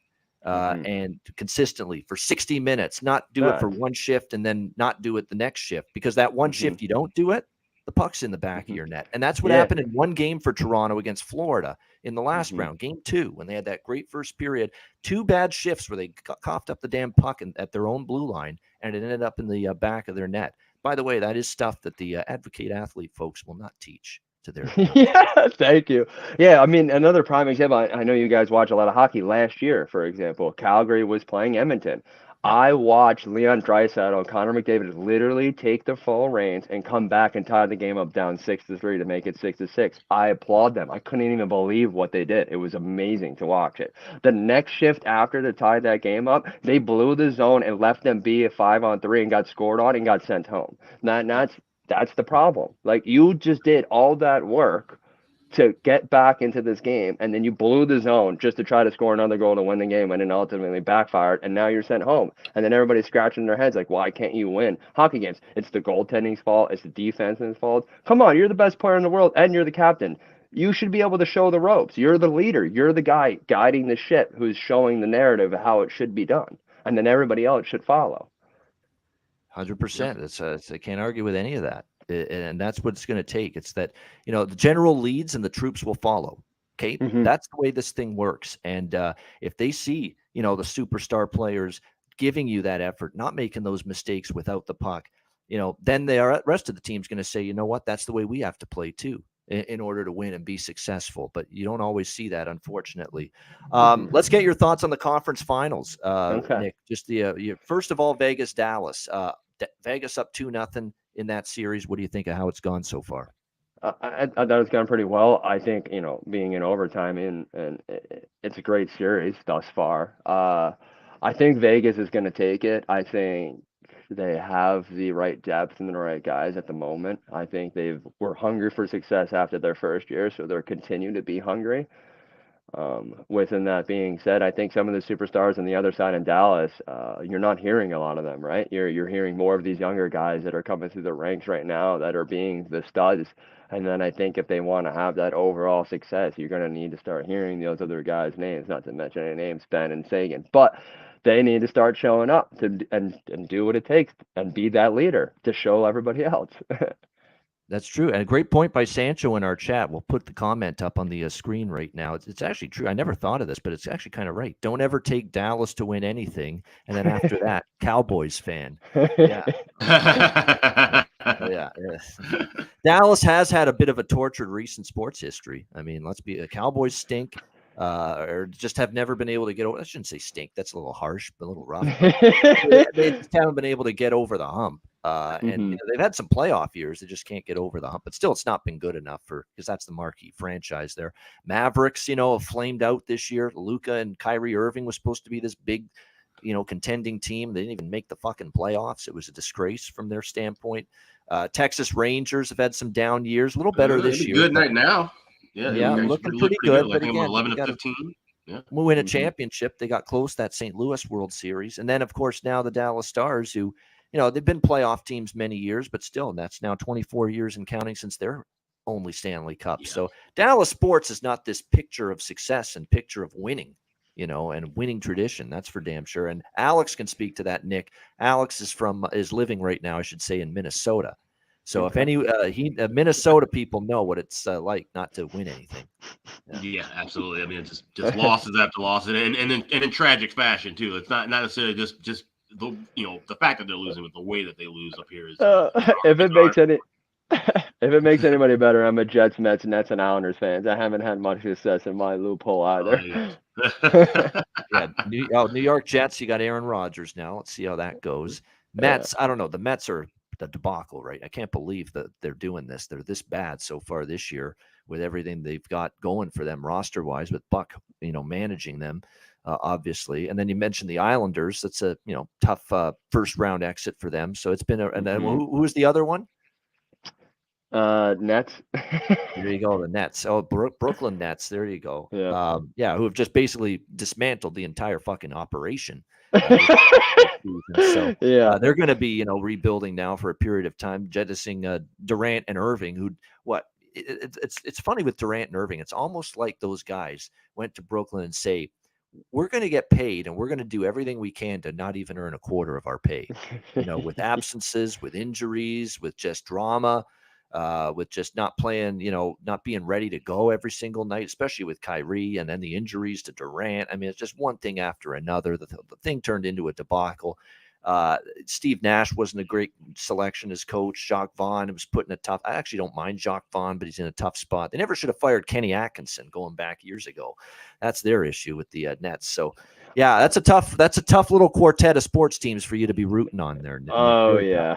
and consistently for 60 minutes, not do it for one shift and then not do it the next shift, because that one shift you don't do it, the puck's in the back of your net. And that's what Yeah. happened in one game for Toronto against Florida in the last Mhm. round, game 2, when they had that great first period. 2 bad shifts where they coughed up the damn puck at their own blue line, and it ended up in the back of their net. By the way, that is stuff that the advocate athlete folks will not teach to their Yeah, thank you. Yeah, I mean, another prime example. I know you guys watch a lot of hockey. Last year, for example, Calgary was playing Edmonton. Yeah. I watched Leon Draisaitl and Connor McDavid literally take the full reins and come back and tie the game up down 6-3 to make it 6-6. I applaud them. I couldn't even believe what they did. It was amazing to watch it. The next shift after they tied that game up, they blew the zone and left them be a 5-on-3 and got scored on and got sent home. That's the problem. Like, you just did all that work to get back into this game, and then you blew the zone just to try to score another goal to win the game, and it ultimately backfired, and now you're sent home. And then everybody's scratching their heads like, why can't you win hockey games? It's the goaltending's fault. It's the defense's fault. Come on, you're the best player in the world, and you're the captain. You should be able to show the ropes. You're the leader. You're the guy guiding the ship who's showing the narrative of how it should be done, and then everybody else should follow. 100%. I can't argue with any of that. And that's what it's going to take. It's that, the general leads and the troops will follow. Okay. Mhm. That's the way this thing works. And if they see, the superstar players giving you that effort, not making those mistakes without the puck, then the rest of the team's going to say, you know what, that's the way we have to play too, in order to win and be successful. But you don't always see that, unfortunately. Let's get your thoughts on the conference finals, Okay. Nick. Just first of all, Vegas, Dallas. Vegas up 2-0 in that series. What do you think of how it's gone so far? I thought it's gone pretty well. I think, being in overtime and it's a great series thus far. I think Vegas is going to take it. I think they have the right depth and the right guys at the moment. I think were hungry for success after their first year, so they're continuing to be hungry. Within that being said, I think some of the superstars on the other side in Dallas, you're not hearing a lot of them, right? You're hearing more of these younger guys that are coming through the ranks right now that are being the studs. And then I think if they want to have that overall success, you're going to need to start hearing those other guys' names, not to mention any names, Ben and Sagan. But they need to start showing up and do what it takes and be that leader to show everybody else. That's true. And a great point by Sancho in our chat. We'll put the comment up on the screen right now. It's actually true. I never thought of this, but it's actually kind of right. Don't ever take Dallas to win anything. And then after that, Cowboys fan. Yeah. Yeah. Dallas has had a bit of a tortured recent sports history. I mean, the Cowboys stink. Or just have never been able to get over. I shouldn't say stink. That's a little harsh, but a little rough. They just haven't been able to get over the hump. And they've had some playoff years. They just can't get over the hump. But still, it's not been good enough because that's the marquee franchise there. Mavericks, have flamed out this year. Luka and Kyrie Irving was supposed to be this big, contending team. They didn't even make the fucking playoffs. It was a disgrace from their standpoint. Texas Rangers have had some down years. A little better this year. Good night now. Yeah, looking pretty good. But again, 11-15. Yeah. We win a championship. They got close that St. Louis World Series. And then, of course, now the Dallas Stars, who, they've been playoff teams many years, but still, that's now 24 years and counting since their only Stanley Cup. Yeah. So Dallas sports is not this picture of success and picture of winning, and winning tradition. That's for damn sure. And Alex can speak to that, Nick. Alex is living right now, I should say, in Minnesota. So if any Minnesota people know what it's like not to win anything. Yeah, absolutely. I mean, it's just losses after losses, and in tragic fashion too. It's not necessarily just the the fact that they're losing, but the way that they lose up here is. If it makes anybody better, I'm a Jets, Mets, Nets, and Islanders fans. I haven't had much success in my loophole either. Yeah, New York Jets. You got Aaron Rodgers now. Let's see how that goes. Mets. I don't know. The Mets are the debacle, right? I can't believe that they're doing this. They're this bad so far this year with everything they've got going for them roster wise, with Buck, managing them, obviously. And then you mentioned the Islanders. That's a, tough first round exit for them. So it's been and then who was the other one? Nets. There you go. The Nets. Oh, Brooklyn Nets. There you go. Yeah. Who have just basically dismantled the entire fucking operation. So they're going to be, rebuilding now for a period of time, jettisoning Durant and Irving. Who it's funny with Durant and Irving. It's almost like those guys went to Brooklyn and say, we're going to get paid and we're going to do everything we can to not even earn a quarter of our pay. With absences, with injuries, with just drama. with just not playing, not being ready to go every single night, especially with Kyrie and then the injuries to Durant. I mean, it's just one thing after another. The thing turned into a debacle. Steve Nash wasn't a great selection as coach. Jacques Vaughn was put in a tough. I actually don't mind Jacques Vaughn, but he's in a tough spot. They never should have fired Kenny Atkinson going back years ago. That's their issue with the Nets. So, yeah, that's a tough little quartet of sports teams for you to be rooting on there, Nick. Oh yeah.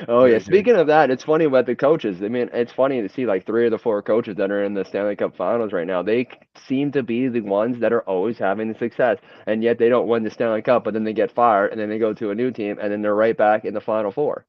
Oh yeah. Speaking of that, it's funny about the coaches. I mean, it's funny to see like 3 of the 4 coaches that are in the Stanley Cup Finals right now. They seem to be the ones that are always having the success, and yet they don't win the Stanley Cup. But then they get fired, and then they go to a new team, and then they're right back in the Final Four.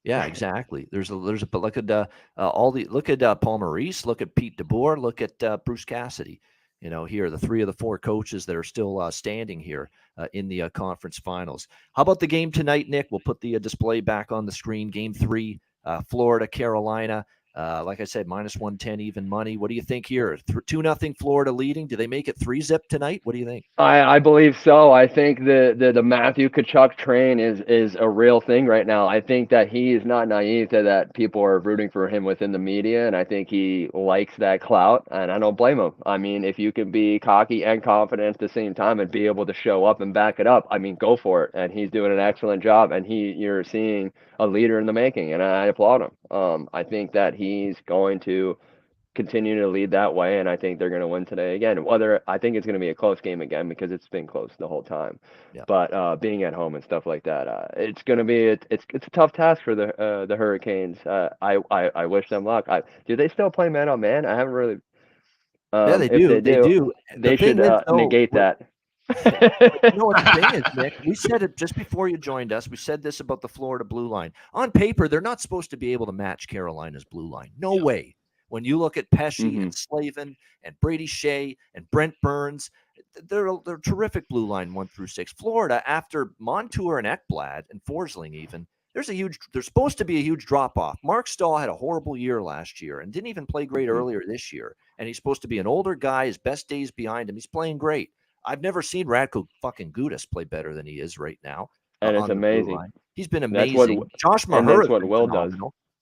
Yeah, exactly. But look at Paul Maurice, look at Pete DeBoer, look at Bruce Cassidy. Here are the 3 of the 4 coaches that are still standing here in the conference finals. How about the game tonight, Nick? We'll put the display back on the screen. Game 3, Florida, Carolina. Like I said, -110 even money. What do you think here? 2-0 Florida leading. Do they make it 3-zip tonight? What do you think? I believe so. I think the Matthew Tkachuk train is a real thing right now. I think that he is not naive to that people are rooting for him within the media, and I think he likes that clout, and I don't blame him. I mean, if you can be cocky and confident at the same time and be able to show up and back it up, I mean, go for it. And he's doing an excellent job, and you're seeing a leader in the making, and I applaud him. I think that he's going to continue to lead that way, and I think they're going to win today again. I think it's going to be a close game again because it's been close the whole time. Yeah. But being at home and stuff like that, it's going to be it's a tough task for the Hurricanes. I wish them luck. Do they still play man on man? I haven't really. Yeah, they do. They do. They should negate that. What the thing is, Nick, we said it just before you joined us. We said this about the Florida blue line. On paper, they're not supposed to be able to match Carolina's blue line. No way. When you look at Pesce and Slavin and Brady Shea and Brent Burns, they're terrific blue line 1 through 6. Florida, after Montour and Ekblad and Forsling even, there's supposed to be a huge drop-off. Mark Stahl had a horrible year last year and didn't even play great earlier this year. And he's supposed to be an older guy, his best days behind him. He's playing great. I've never seen Radko fucking Gudas play better than he is right now. And it's amazing. He's been amazing. Josh Maher. That's what Will does.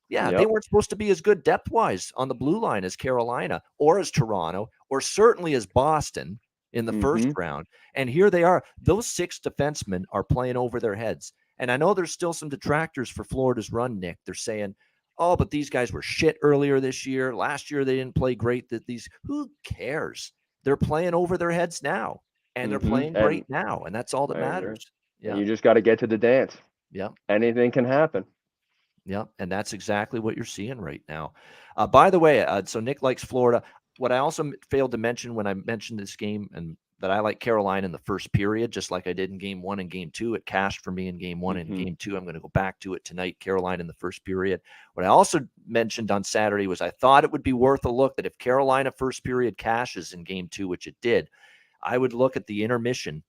Yeah, They weren't supposed to be as good depth-wise on the blue line as Carolina or as Toronto or certainly as Boston in the first round. And here they are. Those 6 defensemen are playing over their heads. And I know there's still some detractors for Florida's run, Nick. They're saying, oh, but these guys were shit earlier this year. Last year they didn't play great. Who cares? They're playing over their heads now. And they're playing great now. And that's all that matters. Yeah. You just got to get to the dance. Yeah. Anything can happen. Yeah, and that's exactly what you're seeing right now. By the way, so Nick likes Florida. What I also failed to mention when I mentioned this game, and that I like Carolina in the first period, just like I did in game 1 and game 2. It cashed for me in game 1 and game 2. I'm going to go back to it tonight, Carolina in the first period. What I also mentioned on Saturday was I thought it would be worth a look that if Carolina first period cashes in game 2, which it did, I would look at the intermission,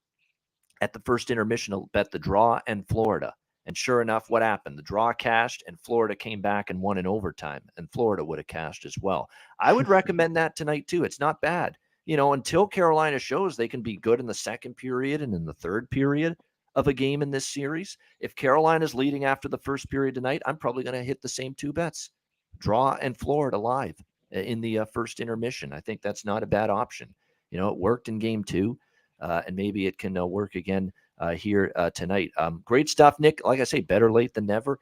at the first intermission, I'll bet the draw and Florida. And sure enough, what happened? The draw cashed, and Florida came back and won in overtime, and Florida would have cashed as well. I would recommend that tonight, too. It's not bad. Until Carolina shows they can be good in the second period and in the third period of a game in this series, if Carolina's leading after the first period tonight, I'm probably going to hit the same 2 bets. Draw and Florida live in the first intermission. I think that's not a bad option. It worked in game 2, and maybe it can work again here tonight. Great stuff, Nick. Like I say, better late than never.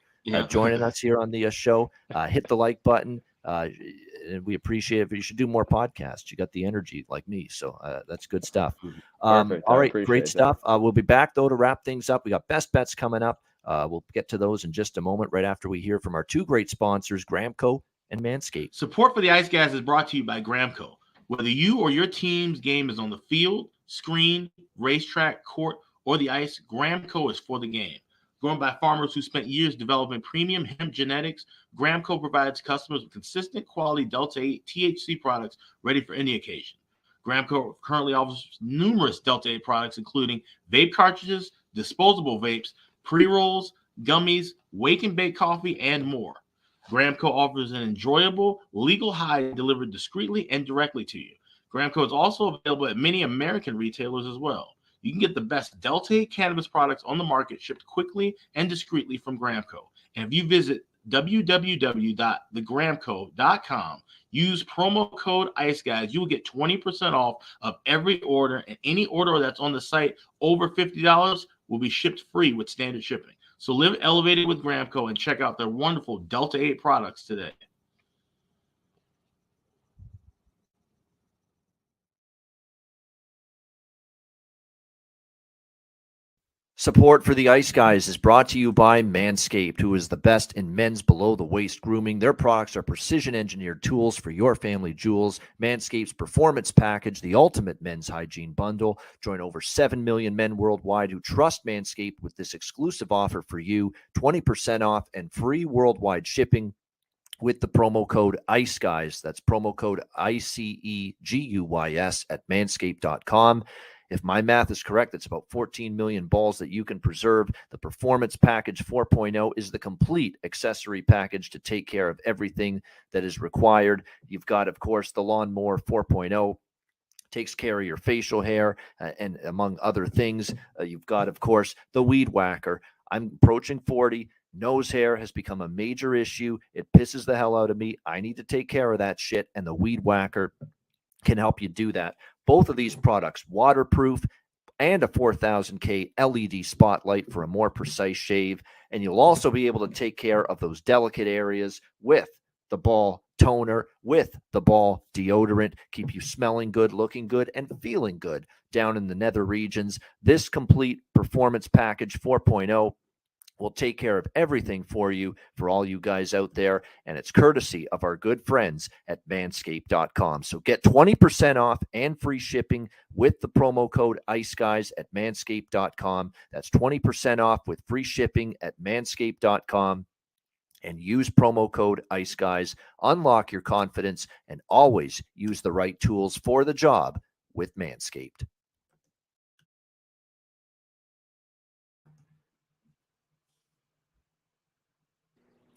Joining us here on the show. Hit the like button. And we appreciate it. You should do more podcasts. You got the energy like me, so that's good stuff. All right, great stuff. We'll be back, though, to wrap things up. We got best bets coming up. We'll get to those in just a moment, right after we hear from our 2 great sponsors, Gramco and Manscaped. Support for the Ice Guys is brought to you by Gramco. Whether you or your team's game is on the field, screen, racetrack, court, or the ice, Gramco is for the game. Grown by farmers who spent years developing premium hemp genetics, Gramco provides customers with consistent quality Delta-8 THC products ready for any occasion. Gramco currently offers numerous Delta-8 products, including vape cartridges, disposable vapes, pre-rolls, gummies, wake and bake coffee, and more. Gramco offers an enjoyable, legal high delivered discreetly and directly to you. Gramco is also available at many American retailers as well. You can get the best Delta-8 cannabis products on the market shipped quickly and discreetly from Gramco. And if you visit www.thegramco.com. Use promo code IceGuys. You will get 20% off of every order, and any order that's on the site over $50 will be shipped free with standard shipping. So live elevated with Gramco and check out their wonderful Delta 8 products today. Support for the Ice Guys is brought to you by Manscaped, who is the best in men's below-the-waist grooming. Their products are precision-engineered tools for your family jewels. Manscaped's Performance Package, the ultimate men's hygiene bundle. Join over 7 million men worldwide who trust Manscaped with this exclusive offer for you, 20% off and free worldwide shipping with the promo code ICEGUYS. That's promo code ICEGUYS at manscaped.com. If my math is correct, it's about 14 million balls that you can preserve. The Performance Package 4.0 is the complete accessory package to take care of everything that is required. You've got, of course, the Lawnmower 4.0. Takes care of your facial hair and among other things. You've got, of course, the Weed Whacker. I'm approaching 40. Nose hair has become a major issue. It pisses the hell out of me. I need to take care of that shit, and the Weed Whacker can help you do that. Both of these products, waterproof and a 4000K LED spotlight for a more precise shave. And you'll also be able to take care of those delicate areas with the ball toner, with the ball deodorant, keep you smelling good, looking good, and feeling good down in the nether regions. This complete Performance Package 4.0 will take care of everything for you, for all you guys out there, and it's courtesy of our good friends at manscaped.com. So get 20% off and free shipping with the promo code ICEGUYS at manscaped.com. That's 20% off with free shipping at manscaped.com. And use promo code ICEGUYS. Unlock your confidence and always use the right tools for the job with Manscaped.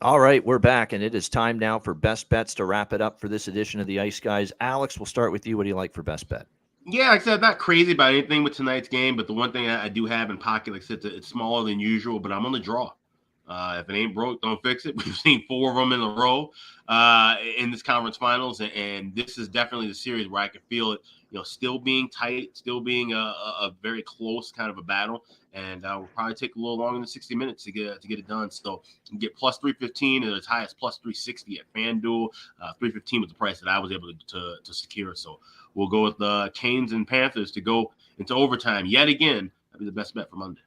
All right, we're back, and it is time now for best bets to wrap it up for this edition of the Ice Guys. Alex, we'll start with you. What do you like for best bet? Yeah, like I said, not crazy about anything with tonight's game, but the one thing I do have in pocket, like I said, it's smaller than usual, but I'm on the draw. If it ain't broke, don't fix it. We've seen 4 of them in a row in this conference finals, and this is definitely the series where I can feel it, still being tight, still being a very close kind of a battle, and will probably take a little longer than 60 minutes to get it done. So you can get plus 315 and as high as plus 360 at FanDuel. 315 was the price that I was able to secure. So we'll go with the Canes and Panthers to go into overtime yet again. That'd be the best bet for Monday.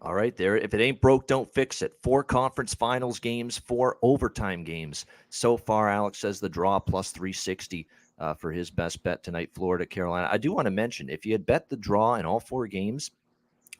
All right, there. If it ain't broke, don't fix it. 4 conference finals games, 4 overtime games. So far, Alex says the draw plus 360 for his best bet tonight, Florida, Carolina. I do want to mention, if you had bet the draw in all 4 games,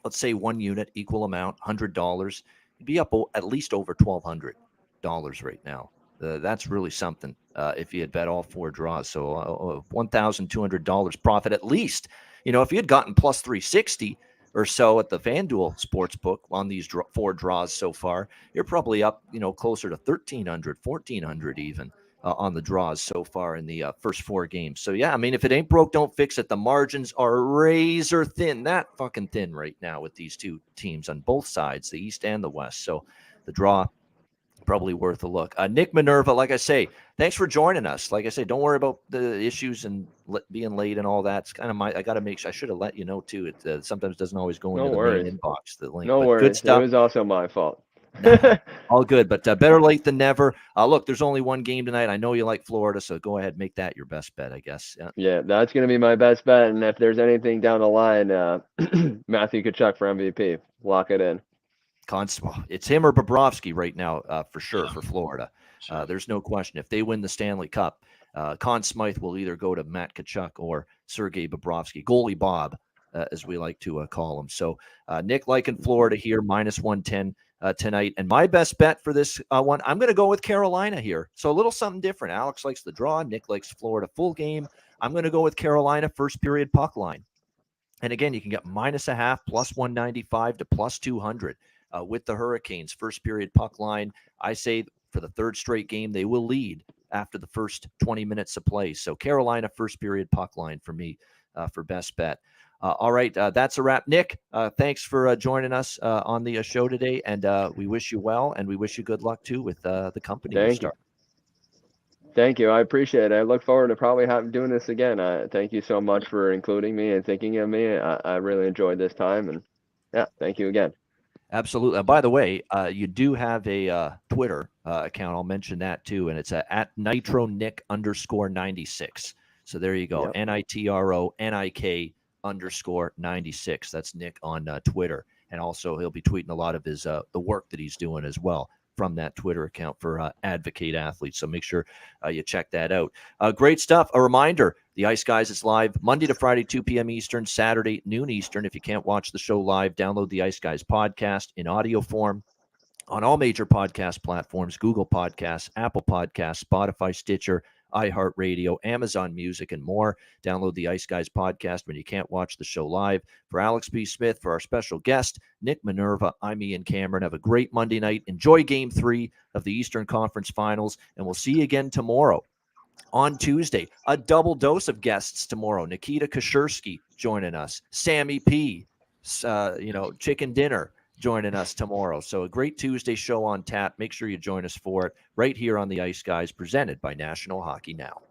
let's say 1 unit, equal amount, $100, you'd be up at least over $1,200 right now. That's really something if you had bet all 4 draws. So $1,200 profit at least. If you had gotten plus 360 or so at the FanDuel Sportsbook on these 4 draws so far, you're probably up, closer to $1,300, $1,400 even on the draws so far in the first 4 games. So, yeah, I mean, if it ain't broke, don't fix it. The margins are razor thin, that fucking thin right now with these 2 teams on both sides, the East and the West. So the draw, probably worth a look. Nick Minerva, like I say, thanks for joining us. Like I say, don't worry about the issues and being late and all that. It's kind of I got to make sure. I should have let you know too. It sometimes doesn't always go into the main inbox. The link. No but worries. Good stuff. It was also my fault. All good, but better late than never. Look, there's only 1 game tonight. I know you like Florida, so go ahead, make that your best bet, I guess. Yeah, that's going to be my best bet. And if there's anything down the line, Matthew Tkachuk for MVP. Lock it in. It's him or Bobrovsky right now for sure for Florida. There's no question. If they win the Stanley Cup, Conn Smythe will either go to Matt Tkachuk or Sergei Bobrovsky, goalie Bob, as we like to call him. So Nick liking Florida here, minus 110 tonight. And my best bet for this one, I'm going to go with Carolina here. So a little something different. Alex likes the draw. Nick likes Florida full game. I'm going to go with Carolina first period puck line. And again, you can get -0.5, plus 195 to plus 200. With the Hurricanes, first period puck line, I say for the third straight game, they will lead after the first 20 minutes of play. So Carolina first period puck line for me for best bet. All right, that's a wrap. Nick, thanks for joining us on the show today, and we wish you well, and we wish you good luck too with the company you start. Thank you. I appreciate it. I look forward to probably doing this again. Thank you so much for including me and thinking of me. I really enjoyed this time, and yeah, thank you again. Absolutely. And by the way, you do have a Twitter account. I'll mention that too, and it's at NitroNick_96. So there you go. Yep. NitroNick_96. That's Nick on Twitter, and also he'll be tweeting a lot of his the work that he's doing as well from that Twitter account for Advocate Athletes. So make sure you check that out. Great stuff. A reminder, the Ice Guys is live Monday to Friday, 2 p.m. Eastern, Saturday, noon Eastern. If you can't watch the show live, download the Ice Guys podcast in audio form on all major podcast platforms, Google Podcasts, Apple Podcasts, Spotify, Stitcher, iHeartRadio, Amazon Music, and more. Download the Ice Guys podcast when you can't watch the show live. For Alex B. Smith, for our special guest, Nick Minerva, I'm Ian Cameron. Have a great Monday night. Enjoy Game 3 of the Eastern Conference Finals, and we'll see you again tomorrow. On Tuesday, a double dose of guests tomorrow. Nikita Kashersky joining us. Sammy P., Chicken Dinner joining us tomorrow. So a great Tuesday show on tap. Make sure you join us for it right here on the Ice Guys, presented by National Hockey Now.